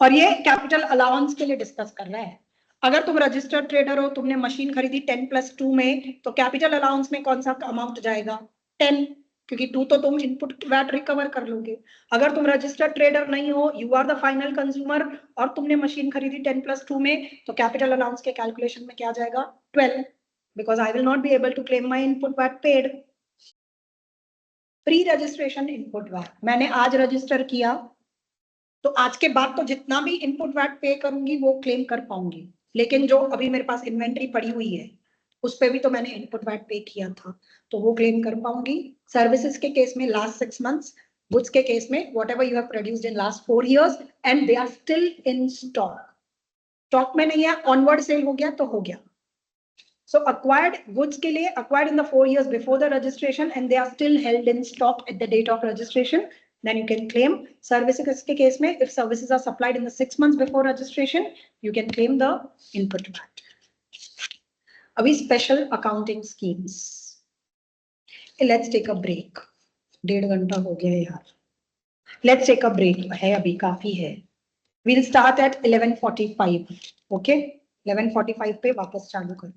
और ये कैपिटल अलाउंस के लिए डिस्कस कर रहा है। अगर तुम रजिस्टर्ड ट्रेडर हो, तुमने मशीन खरीदी 10+2 में, तो कैपिटल अलाउंस में कौन सा अमाउंट जाएगा? 10, क्योंकि 2 तो तुम इनपुट वैट रिकवर कर लोगे। अगर तुम रजिस्टर्ड ट्रेडर नहीं हो, you are the final consumer, और तुमने मशीन खरीदी 10+2 में, तो कैपिटल अलाउंस के कैलकुलेशन में क्या जाएगा? 12, because I will not be able to claim my input VAT paid. Pre registration input VAT, मैंने आज रजिस्टर किया तो आज के बाद तो जितना भी इनपुट वैट पे करूंगी वो क्लेम कर पाऊंगी, लेकिन जो अभी मेरे पास इन्वेंट्री पड़ी हुई है उस पे भी तो मैंने इनपुट वैट पे किया था, तो वो क्लेम कर पाऊंगी। सर्विसेज के केस में लास्ट 6 months, गुड्स के केस में whatever you have produced in last 4 years and they are still in stock, stock में नहीं है, ऑनवर्ड सेल हो गया तो हो गया। So acquired goods के लिए acquired in the 4 years before the registration and they are still held in stock at the date of registration, then you can claim. Services के case में if services are supplied in the 6 months before registration, you can claim the input VAT. अभी special accounting schemes. Let's take a break. 1.5 घंटा हो गया यार। Let's take a break. है अभी काफी है। We'll start at 11:45. Okay? 11:45 पे वापस चालू कर।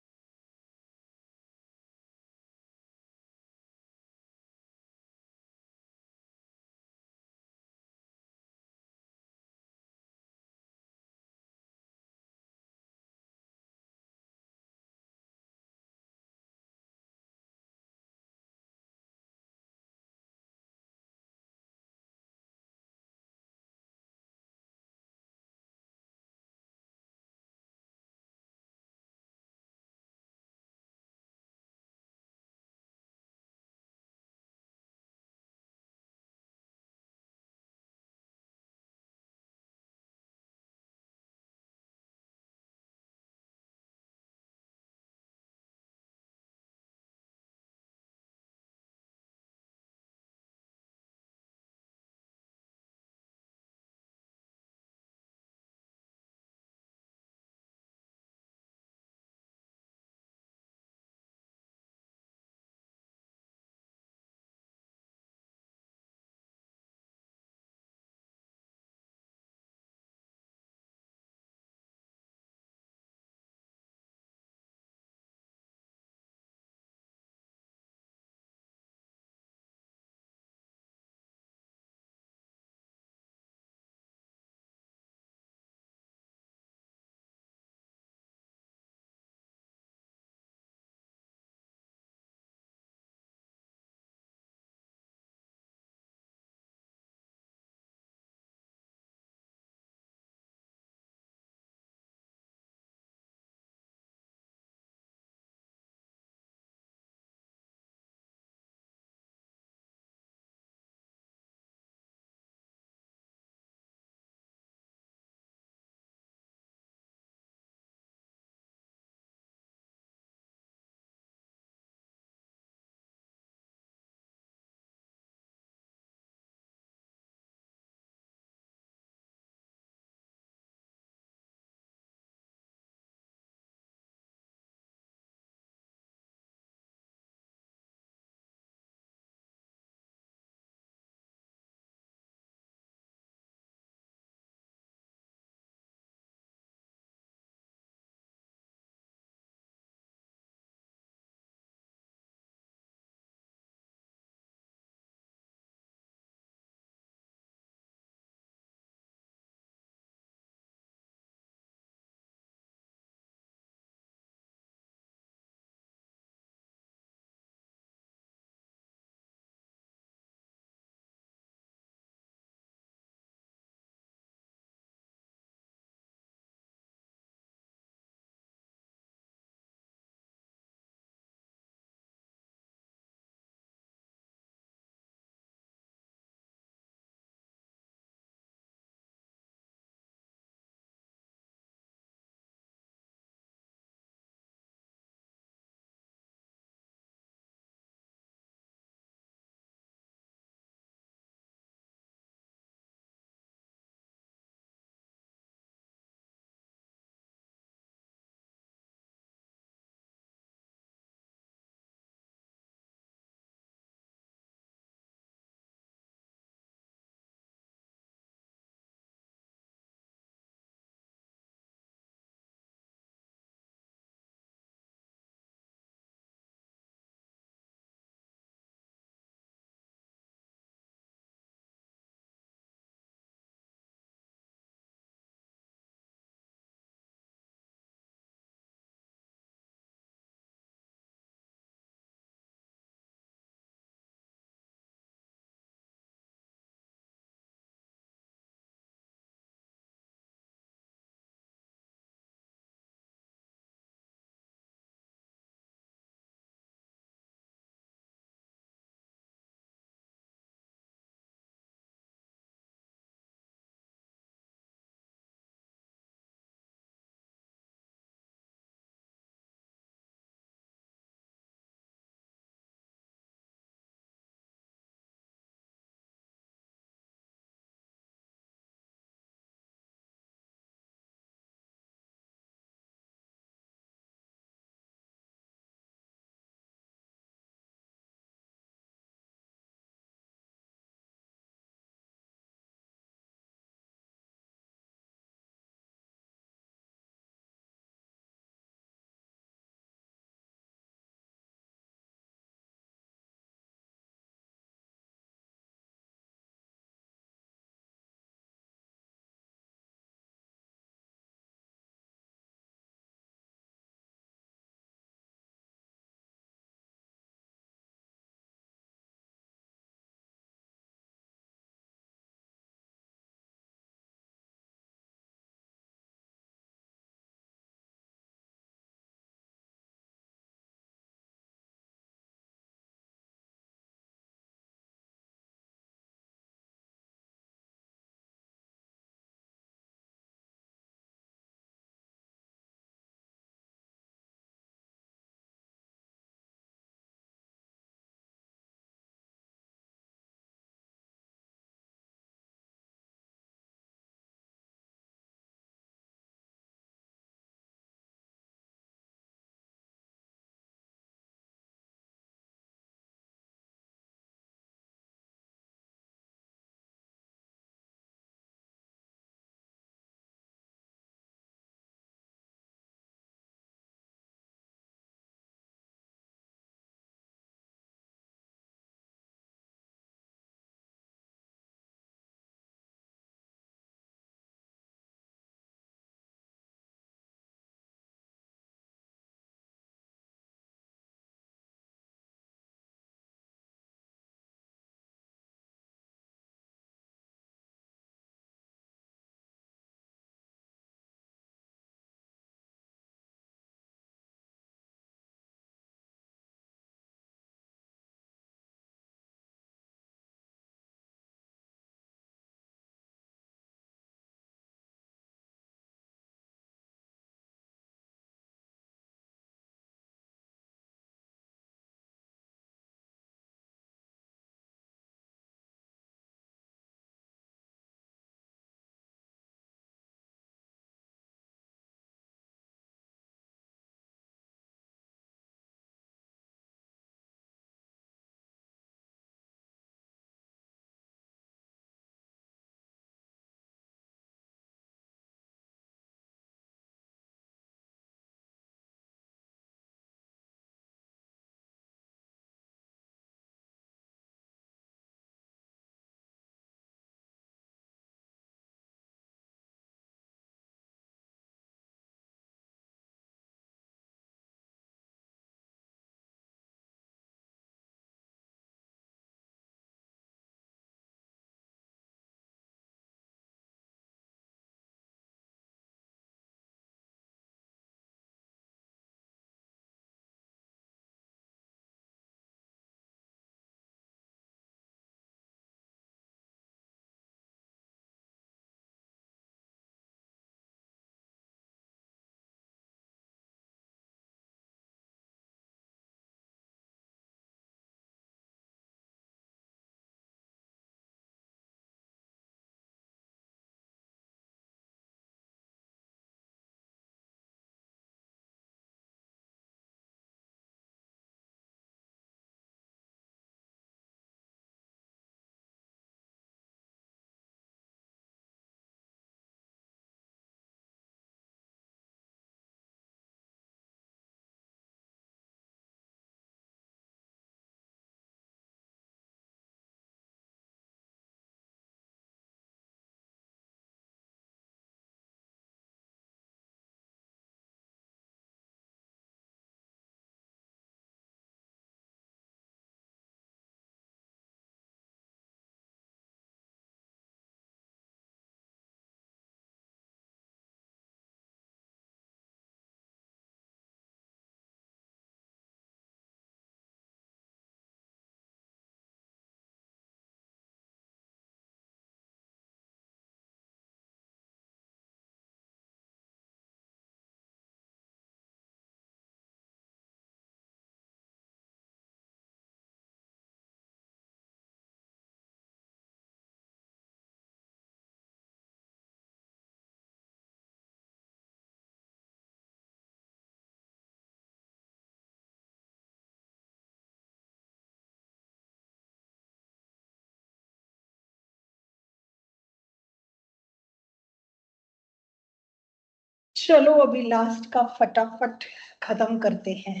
चलो अभी लास्ट का फटाफट खत्म करते हैं,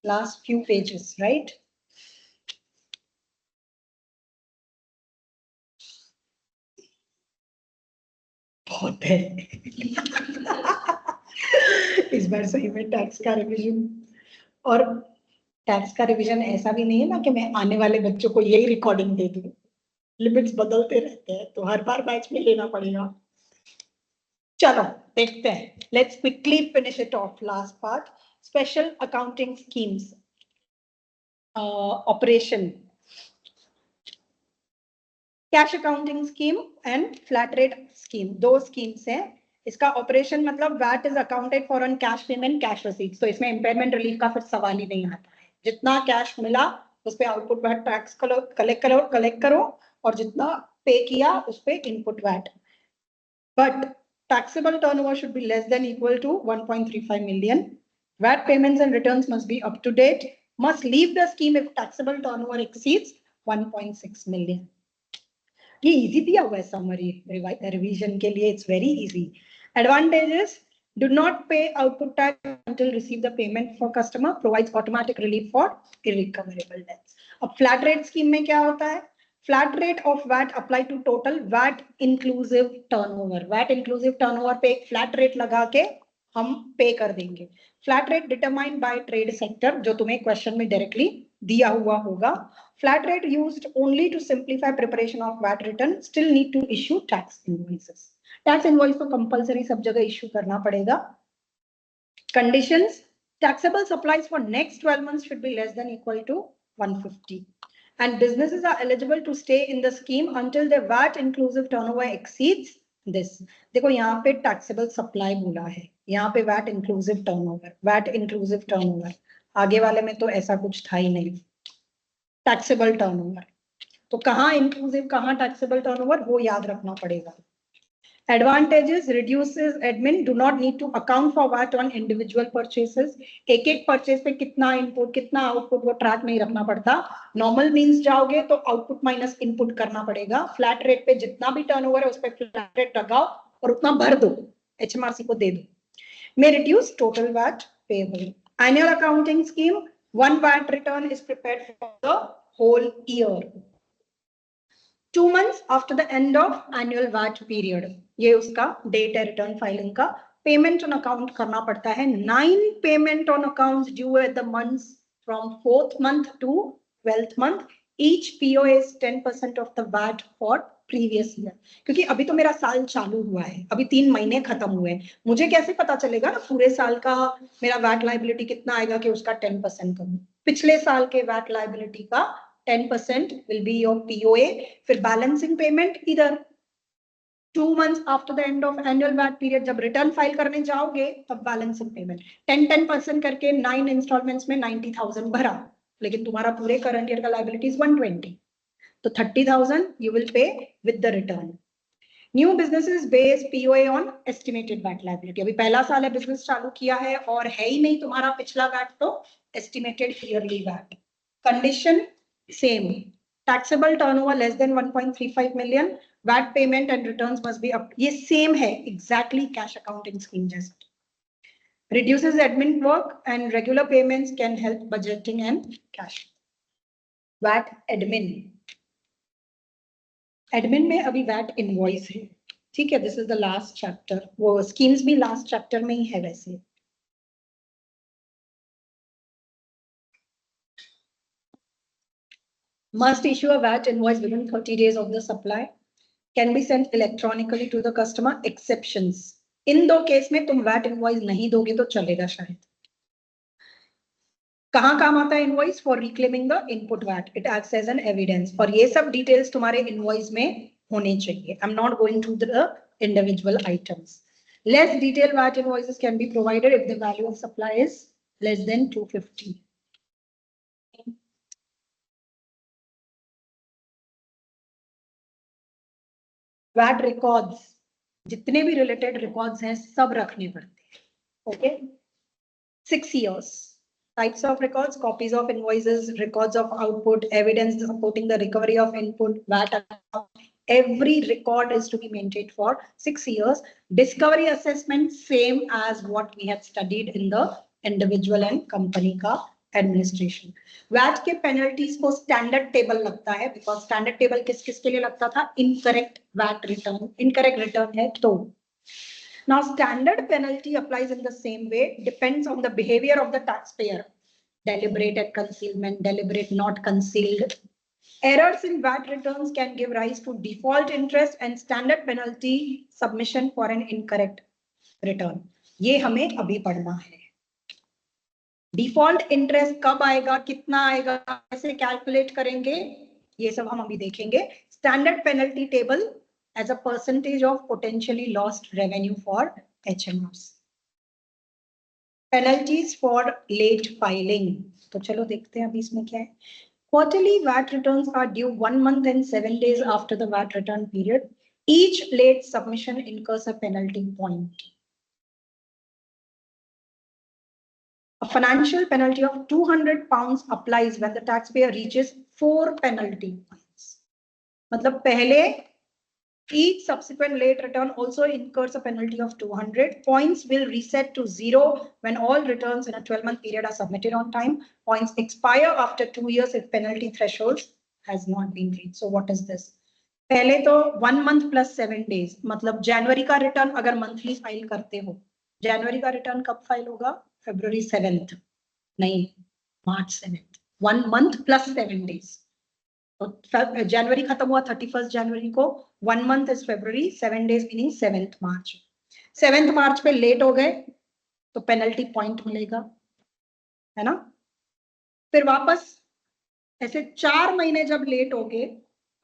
लास्ट फ्यू पेजेस, राइट? बहुत है इस बार सही में टैक्स का रिवीजन, और टैक्स का रिवीजन ऐसा भी नहीं है ना कि मैं आने वाले बच्चों को यही रिकॉर्डिंग दे दूं, लिमिट्स बदलते रहते हैं तो हर बार बैच में लेना पड़ेगा। चलो देखते हैं, let's quickly finish it off. Last part, special accounting schemes, operation, cash accounting scheme and flat rate scheme, दो स्कीम्स हैं। इसका ऑपरेशन मतलब VAT is accounted for on cash payment, cash receipts, तो इसमें इम्पेयरमेंट रिलीफ का फिर सवाल ही नहीं आता है। जितना कैश मिला उस पे आउटपुट वैट टैक्स कलेक्ट करो और जितना पे किया उस पे input VAT. But taxable turnover should be less than equal to 1.35 million. VAT payments and returns must be up to date. Must leave the scheme if taxable turnover exceeds 1.6 million. ये easy दिया हुआ है summary revision के लिए, it's very easy. Advantages, do not pay output tax until receive the payment for customer, provides automatic relief for irrecoverable debts. अब flat rate scheme में क्या होता है? Flat rate of VAT apply to total VAT inclusive turnover. VAT inclusive turnover पे एक flat rate लगा के हम पे कर देंगे। Flat rate determined by trade sector, जो तुम्हें क्वेश्चन में डायरेक्टली दिया हुआ होगा। Flat rate used only to simplify preparation of VAT return, still need to issue tax invoices. Tax invoice तो compulsory सब जगह issue करना पड़ेगा। Conditions, taxable supplies for next 12 months should be less than equal to 150. And businesses are eligible to stay in the scheme until their VAT inclusive turnover exceeds this. देखो यहाँ पे taxable supply बोला है, यहाँ पे VAT inclusive turnover, आगे वाले में तो ऐसा कुछ था ही नहीं। टैक्सेबल टर्नओवर, तो कहाँ इंक्लूसिव कहाँ टैक्सेबल टर्नओवर वो याद रखना पड़ेगा। Advantages, reduces admin, do not need to account for VAT on individual purchases. एक एक परचेस पे कितना इनपुट कितना आउटपुट वो ट्रैक नहीं रखना पड़ता। नॉर्मल मीन्स जाओगे तो आउटपुट माइनस इनपुट करना पड़ेगा। फ्लैट रेट पे जितना भी टर्नओवर है उस पर फ्लैट रेट लगाओ और उतना भर दो, HMRC को दे दो। May reduce total VAT payable. Annual accounting scheme, one VAT return is prepared for the whole year, 2 months after the end of annual VAT period. ये उसका डेट है रिटर्न फाइलिंग का। पेमेंट ऑन अकाउंट करना पड़ता है 9 payment on accounts due at the months from 4th month to 12th month. Each PO is 10% of the VAT for previous year. क्योंकि अभी तो मेरा साल चालू हुआ है, अभी 3 महीने खत्म हुए हैं, मुझे कैसे पता चलेगा ना पूरे साल का मेरा वैट लायबिलिटी कितना आएगा कि उसका 10% करूं। पिछले साल के वैट लायबिलिटी का 10% will be your POA. फिर बैलेंसिंग पेमेंट इधर 2 months after the end of annual VAT period, जब रिटर्न फाइल करने जाओगे तब बैलेंसिंग पेमेंट 10% करके 9 इंस्टॉलमेंट्स में 90,000 भरा, लेकिन तुम्हारा पूरे करंट ईयर का लायबिलिटी 120, तो 30,000 you will pay with the return. New businesses base POA on estimated VAT liability. अभी पहला साल है बिजनेस चालू किया है और है ही नहीं तुम्हारा पिछला VAT, तो estimated yearly VAT. Condition same. Taxable turnover less than 1.35 million. VAT payment and returns must be up. ये same है exactly cash accounting scheme जैसा. Reduces admin work and regular payments can help budgeting and cash. VAT admin. Admin में अभी VAT invoice है, ठीक है। This is the last chapter, वो schemes भी लास्ट चैप्टर में ही है वैसे। Must issue a VAT invoice within 30 days of the supply, can be sent electronically to the customer. Exceptions, इन दो केस में तुम वैट इनवॉइस नहीं दोगे तो चलेगा शायद। कहाँ काम आता है invoice? For reclaiming the input VAT, it acts as an evidence, और ये सब डिटेल्स तुम्हारे इनवॉइस में होने चाहिए। I am not going to the individual items. Less detailed VAT invoices can be provided if the value of supply is less than 250. VAT records, जितने भी related records हैं सब रखने पड़ते हैं, okay? 6 years. Types of records, copies of invoices, records of output, evidence supporting the recovery of input, VAT account, Every record is to be maintained for 6 years. Discovery assessment same as what we had studied in the individual and company का administration. VAT के penalties को standard table लगता है, because standard table किस किस के लिए लगता था? Incorrect VAT return, incorrect return है तो. Now standard penalty applies in the same way, depends on the behavior of the taxpayer. Deliberated concealment, deliberate not concealed. Errors in VAT returns can give rise to default interest and standard penalty submission for an incorrect return. ये हमें अभी पढ़ना है. Default interest कब आएगा, कितना आएगा, कैसे कैलकुलेट करेंगे, ये सब हम अभी देखेंगे. Standard penalty table as a percentage of potentially lost revenue for HMRC. Penalties for late filing. तो चलो देखते हैं अभी इसमें क्या है. Quarterly VAT returns are due 1 month and 7 days after the VAT return period. Each late submission incurs a penalty point. A financial penalty of £200 applies when the taxpayer reaches 4 penalty points. मतलब पहले each subsequent late return also incurs a penalty of 200. Points will reset to 0 when all returns in a 12-month period are submitted on time. Points expire after 2 years if penalty threshold has not been reached. So what is this? पहले तो 1 month plus 7 days, मतलब जनवरी का return अगर monthly file करते हो, जनवरी का return कब file होगा? February 7th, नहीं, March 7th. 1 month plus 7 days. तो जनवरी खत्म हुआ 31st जनवरी को, 1 month is February, 7 days meaning 7th March. 7th March पे लेट हो गए तो पेनल्टी पॉइंट मिलेगा, है ना. फिर वापस ऐसे 4 महीने जब लेट हो गए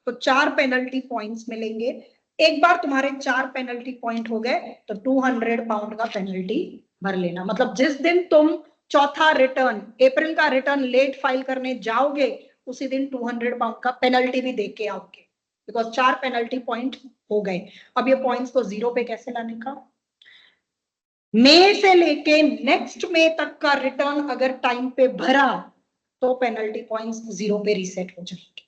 तो 4 पेनल्टी पॉइंट्स मिलेंगे. एक बार तुम्हारे 4 पेनल्टी पॉइंट हो गए तो £200 का पेनल्टी भर लेना. मतलब जिस दिन तुम चौथा रिटर्न, अप्रैल का रिटर्न लेट फाइल करने जाओगे, उसी दिन £200 का पेनल्टी भी दे के आओगे, बिकॉज 4 पेनल्टी पॉइंट हो गए. अब ये पॉइंट्स को 0 पे कैसे लाने का? मई से लेके नेक्स्ट मई तक का रिटर्न अगर टाइम पे भरा तो पेनल्टी पॉइंट्स 0 पे रीसेट हो जाएंगे.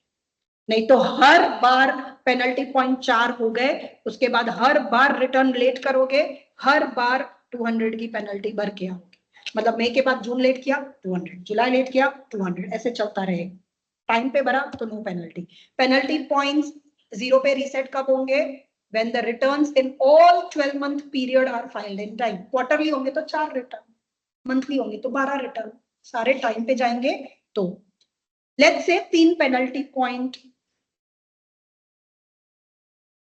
नहीं तो हर बार पेनल्टी पॉइंट 4 हो गए, उसके बाद हर बार रिटर्न लेट करोगे, हर बार 200 की पेनल्टी भर के आओगे. मतलब मई के बाद जून लेट किया 200, जुलाई लेट किया 200, ऐसे चलता रहेगा. टाइम पे भरा तो नो पेनल्टी. पेनल्टी पॉइंट्स 0 पे रीसेट कब होंगे? when the returns in all 12-month period are filed in time. Quarterly होंगे तो 4 रिटर्न, मंथली होंगे तो 12 रिटर्न, सारे टाइम पे जाएंगे. तो let's say 3 penalty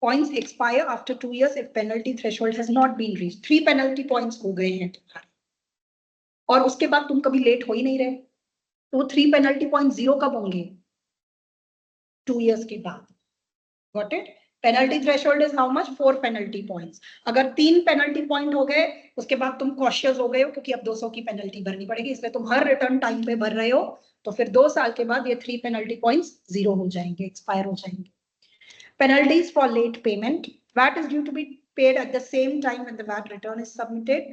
points expire after 2 years if penalty threshold has not been reached. 3 penalty points हो गए हैं और उसके बाद तुम कभी लेट हो ही नहीं रहे, तो 3 पेनल्टी पॉइंट 0 कब होंगे? 2 years के बाद. Got it? Penalty threshold is how much? 4 penalty points. अगर 3 पेनल्टी पॉइंट हो गए, उसके बाद तुम कॉशियस हो गए हो क्योंकि अब 200 की पेनल्टी भरनी पड़ेगी, इसलिए तुम हर रिटर्न टाइम पे भर रहे हो, तो फिर 2 साल के बाद ये 3 पेनल्टी पॉइंट्स 0 हो जाएंगे, एक्सपायर हो जाएंगे. Penalties for late payment. VAT is due to be paid at the same time when the VAT return is submitted.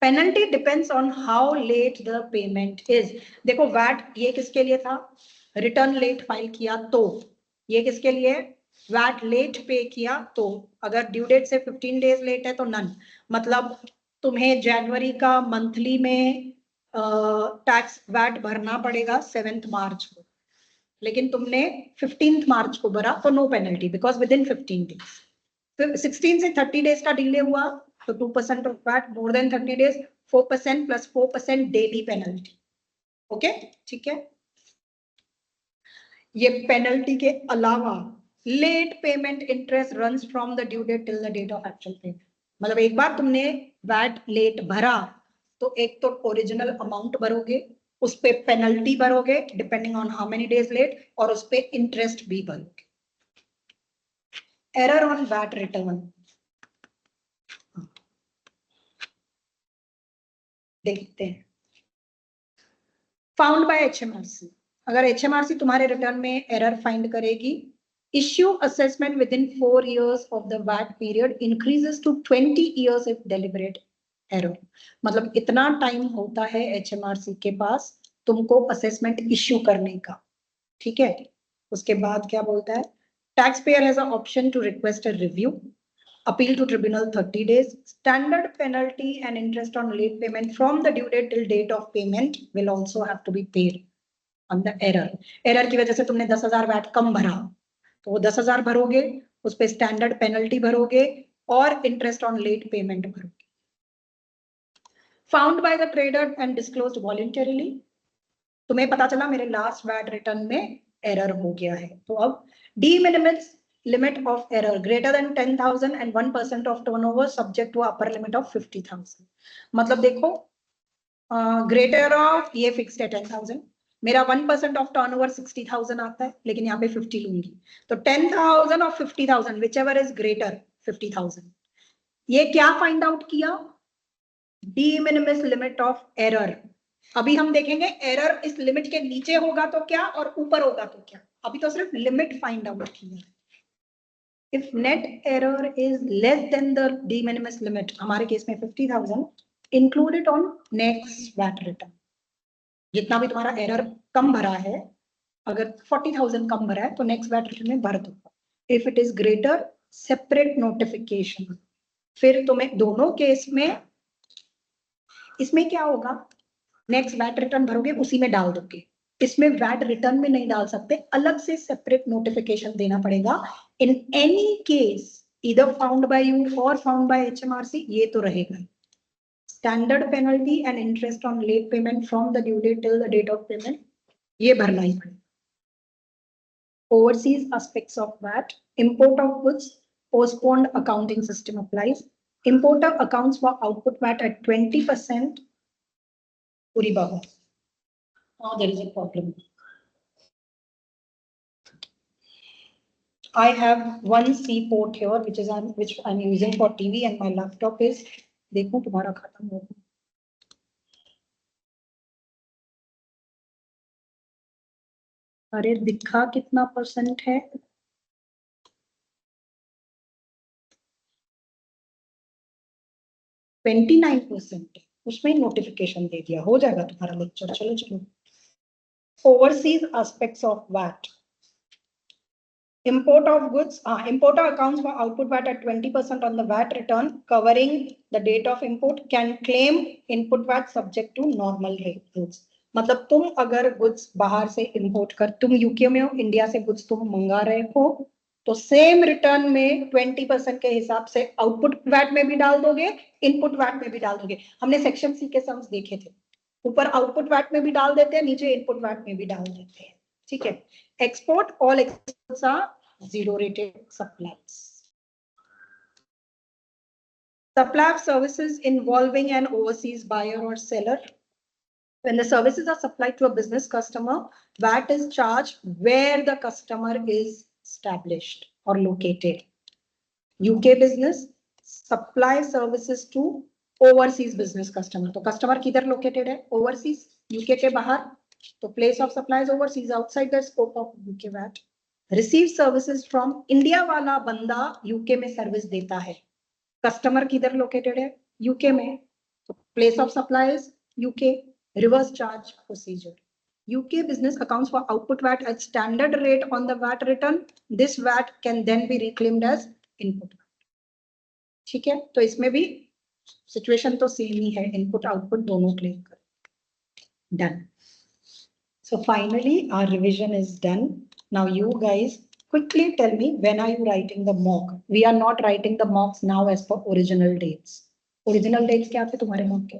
Penalty depends on how late the payment is. देखो VAT ये किसके लिए था? Return late file किया तो. ये किसके लिए? VAT लेट पे किया तो. अगर ड्यू डेट से 15 डेज लेट है तो नन. मतलब तुम्हें जनवरी का मंथली में टैक्स VAT भरना पड़ेगा 7th मार्च को, लेकिन तुमने 15th मार्च को भरा तो no penalty, because within 15 days. फिर 16 से 30 डेज का डिले हुआ तो 2% of VAT, more than 30 days 4% plus 4% daily penalty. Okay, ठीक है. ये पेनल्टी के अलावा late payment interest runs from the due date till the date of actual payment. मतलब एक बार तुमने VAT लेट भरा तो एक तो ओरिजिनल अमाउंट भरोगे, उस पे पेनल्टी भरोगे depending on how many days late, और उस पे इंटरेस्ट भी भरोगे. एरर ऑन VAT रिटर्न देखते हैं. Found by HMRC. अगर HMRC तुम्हारे रिटर्न में एरर फाइंड करेगी, issue assessment within 4 years of the VAT period increases to 20 years if deliberate error. मतलब इतना टाइम होता है HMRC के पास तुमको असेसमेंट इश्यू करने का. ठीक है, उसके बाद क्या बोलता है, tax payer has a option to request a review, appeal to tribunal 30 days, standard penalty and interest on late payment from the due date till date of payment will also have to be paid on the error की वजह से तुमने 10,000 VAT कम भरा तो वो 10,000 भरोगे, उस पे standard penalty भरोगे और इंटरेस्ट ऑन लेट पेमेंट भरोगे। Found by the trader and disclosed voluntarily, तुम्हें पता चला मेरे लास्ट वैट रिटर्न में एरर हो गया है, तो अब the minimum limit of error greater than 10,000 and 1% of turnover subject to upper limit of 50,000। मतलब देखो ग्रेटर ऑफ ये फिक्स्ड है 10,000, मेरा 1% ऑफ टर्नओवर 60,000 आता है, लेकिन यहाँ पे 50 लूंगी, तो 10,000 और 50,000 विच एवर इज ग्रेटर 50,000। ये क्या फाइंड आउट किया, D minimum limit of error. अभी हम देखेंगे एरर इस लिमिट के नीचे होगा तो क्या और ऊपर होगा तो क्या, अभी तो सिर्फ लिमिट फाइंड आउट किया है। If net error is less than the de minimis limit, हमारे केस में 50,000, include it on next VAT return। जितना भी तुम्हारा एरर कम भरा है, अगर 40,000 कम भरा है तो नेक्स्ट VAT रिटर्न में भर दो। If it is greater, separate notification। फिर तुम्हें दोनों केस में, इसमें क्या होगा, नेक्स्ट VAT रिटर्न भरोगे उसी में डाल दोगे, इसमें वैट रिटर्न में नहीं डाल सकते, अलग से सेपरेट नोटिफिकेशन देना पड़ेगा। इन एनी केस इधर फाउंड बाय यू और फाउंड बाय HMRC, ये तो रहेगा। Standard penalty and interest on late payment from the due date till the date of payment, ये भरना ही पड़ेगा। Overseas aspects of VAT, import of goods, postponed accounting system applies, importer accounts for output VAT at 20%, पूरी बात। Now there is a problem. I have one C port here, which I'm using for TV, and my laptop is, देखो तुम्हारा खत्म हो गया। अरे दिखा कितना परसेंट है, 29%, उसमें नोटिफिकेशन दे दिया, हो जाएगा तुम्हारा लेक्चर। चलो चलो, overseas aspects of VAT, import of goods, importer accounts for output VAT at 20% on the VAT return covering the date of import can claim input VAT subject to normal rules। मतलब तुम अगर goods बाहर से import कर, तुम UK में हो, India से गुड्स तुम मंगा रहे हो, तो सेम रिटर्न में 20% के हिसाब से आउटपुट वैट में भी डाल दोगे, इनपुट वैट में भी डाल दोगे। हमने सेक्शन सी के सम्स देखे थे, ऊपर आउटपुट वैट में भी डाल देते हैं, नीचे इनपुट वैट में भी डाल देते हैं, ठीक है। Export, all exports are zero rated supplies. Supply of services involving an overseas buyer or seller. When the services are supplied to a business customer, VAT is charged where the customer is established or located. UK business supply services to overseas business customer. तो customer किधर located है? Overseas, UK के बाहर, तो place of supply is overseas, outside the scope of UK VAT. Receive services from India वाला बंदा UK में service देता है, customer किधर located है? UK में, तो place of supply is UK, reverse charge procedure. UK business accounts for output VAT at standard rate on the VAT return. This VAT can then be reclaimed as input VAT. ठीक है, तो इसमें भी situation तो same ही है, input output दोनों claim कर। Done. So finally our revision is done. Now you guys quickly tell me, when are you writing the mock? We are not writing the mocks now as per original dates. Original dates क्या थे तुम्हारे mock के?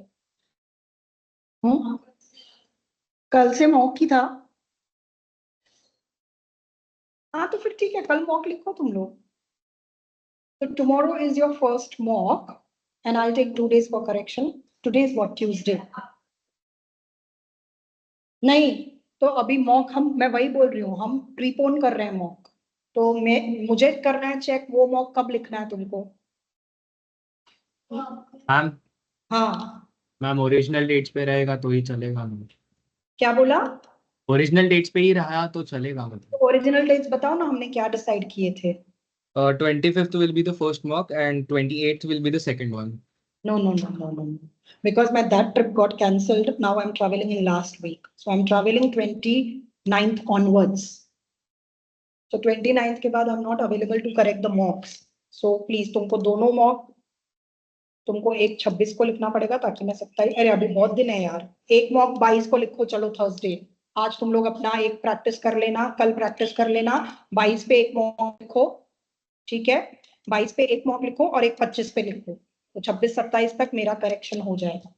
कल से mock ही था। हाँ तो फिर ठीक है, कल मॉक लिखो तुम लोग। So tomorrow is your first mock and I'll take 2 days for correction. Today is what, Tuesday? नहीं, तो अभी मॉक मैं वही बोल रही हूँ, हम प्रीपोन कर रहे हैं मॉक, तो मुझे करना है चेक वो मॉक कब लिखना है तुमको। मैम, हाँ मैम ओरिजिनल डेट्स पे रहेगा तो ही चलेगा मैम। क्या बोला? ओरिजिनल डेट्स पे ही रहा तो चलेगा मतलब। ओरिजिनल डेट्स बताओ ना, हमने क्या डिसाइड किए थे? 25th will be the first mock and 28th will be the second one. No, because my that trip got cancelled. Now I'm traveling in last week, so I'm traveling 28 9th onwards. So 29th के बाद I'm not available to correct the mocks. So please तुमको दोनों mock, तुमको एक 26 को लिखना पड़ेगा ताकि मैं 27, अरे अभी बहुत दिन है यार, एक mock 22 को लिखो, चलो थर्सडे। आज तुम लोग अपना एक प्रैक्टिस कर लेना, कल प्रैक्टिस कर लेना, 22 पे एक mock लिखो, ठीक है, 22 पे एक mock लिखो और एक 25 पे लिखो, तो 26-27 तक मेरा करेक्शन हो जाएगा।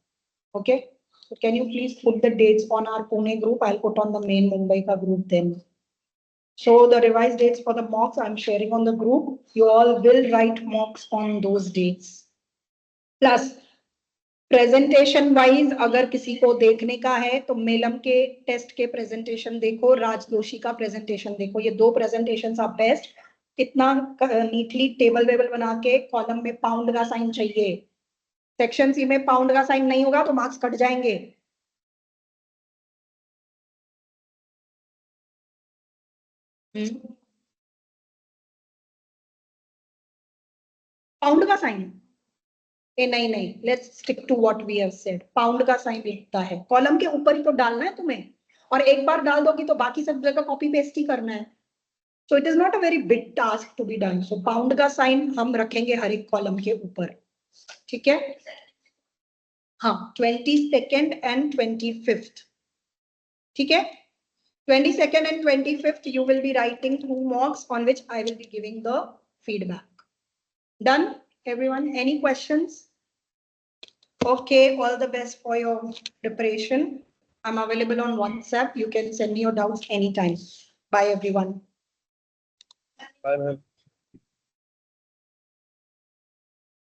Okay, so can you please put the dates on our Pune group? I'll put on the main Mumbai ka group then. So the revised dates for the mocks I'm sharing on the group. You all will write mocks on those dates. Plus presentation wise अगर किसी को देखने का है तो मेलम के test के presentation देखो, राज जोशी का प्रेजेंटेशन देखो, ये 2 प्रेजेंटेशन आप बेस्ट। इतना नीटली टेबल वेबल बना के कॉलम में पाउंड का साइन चाहिए, सेक्शन सी में पाउंड का साइन नहीं होगा तो मार्क्स कट जाएंगे। पाउंड का साइन नहीं नहीं, let's stick to what we have said. Pound का साइन लिखता है, कॉलम के ऊपर ही तो डालना है तुम्हें, और एक बार डाल दोगी तो बाकी सब जगह कॉपी पेस्ट ही करना है। So it is not a very big task to be done. So pound का साइन हम रखेंगे हर एक कॉलम के ऊपर, ठीक है। हाँ, 22nd and 25th, ठीक है। 22nd and 25th you will be writing 2 mocks on which I will be giving the feedback. Done, everyone? Any questions? Okay, all the best for your preparation. I'm available on WhatsApp. You can send me your doubts anytime. Bye, everyone. Bye, ma'am.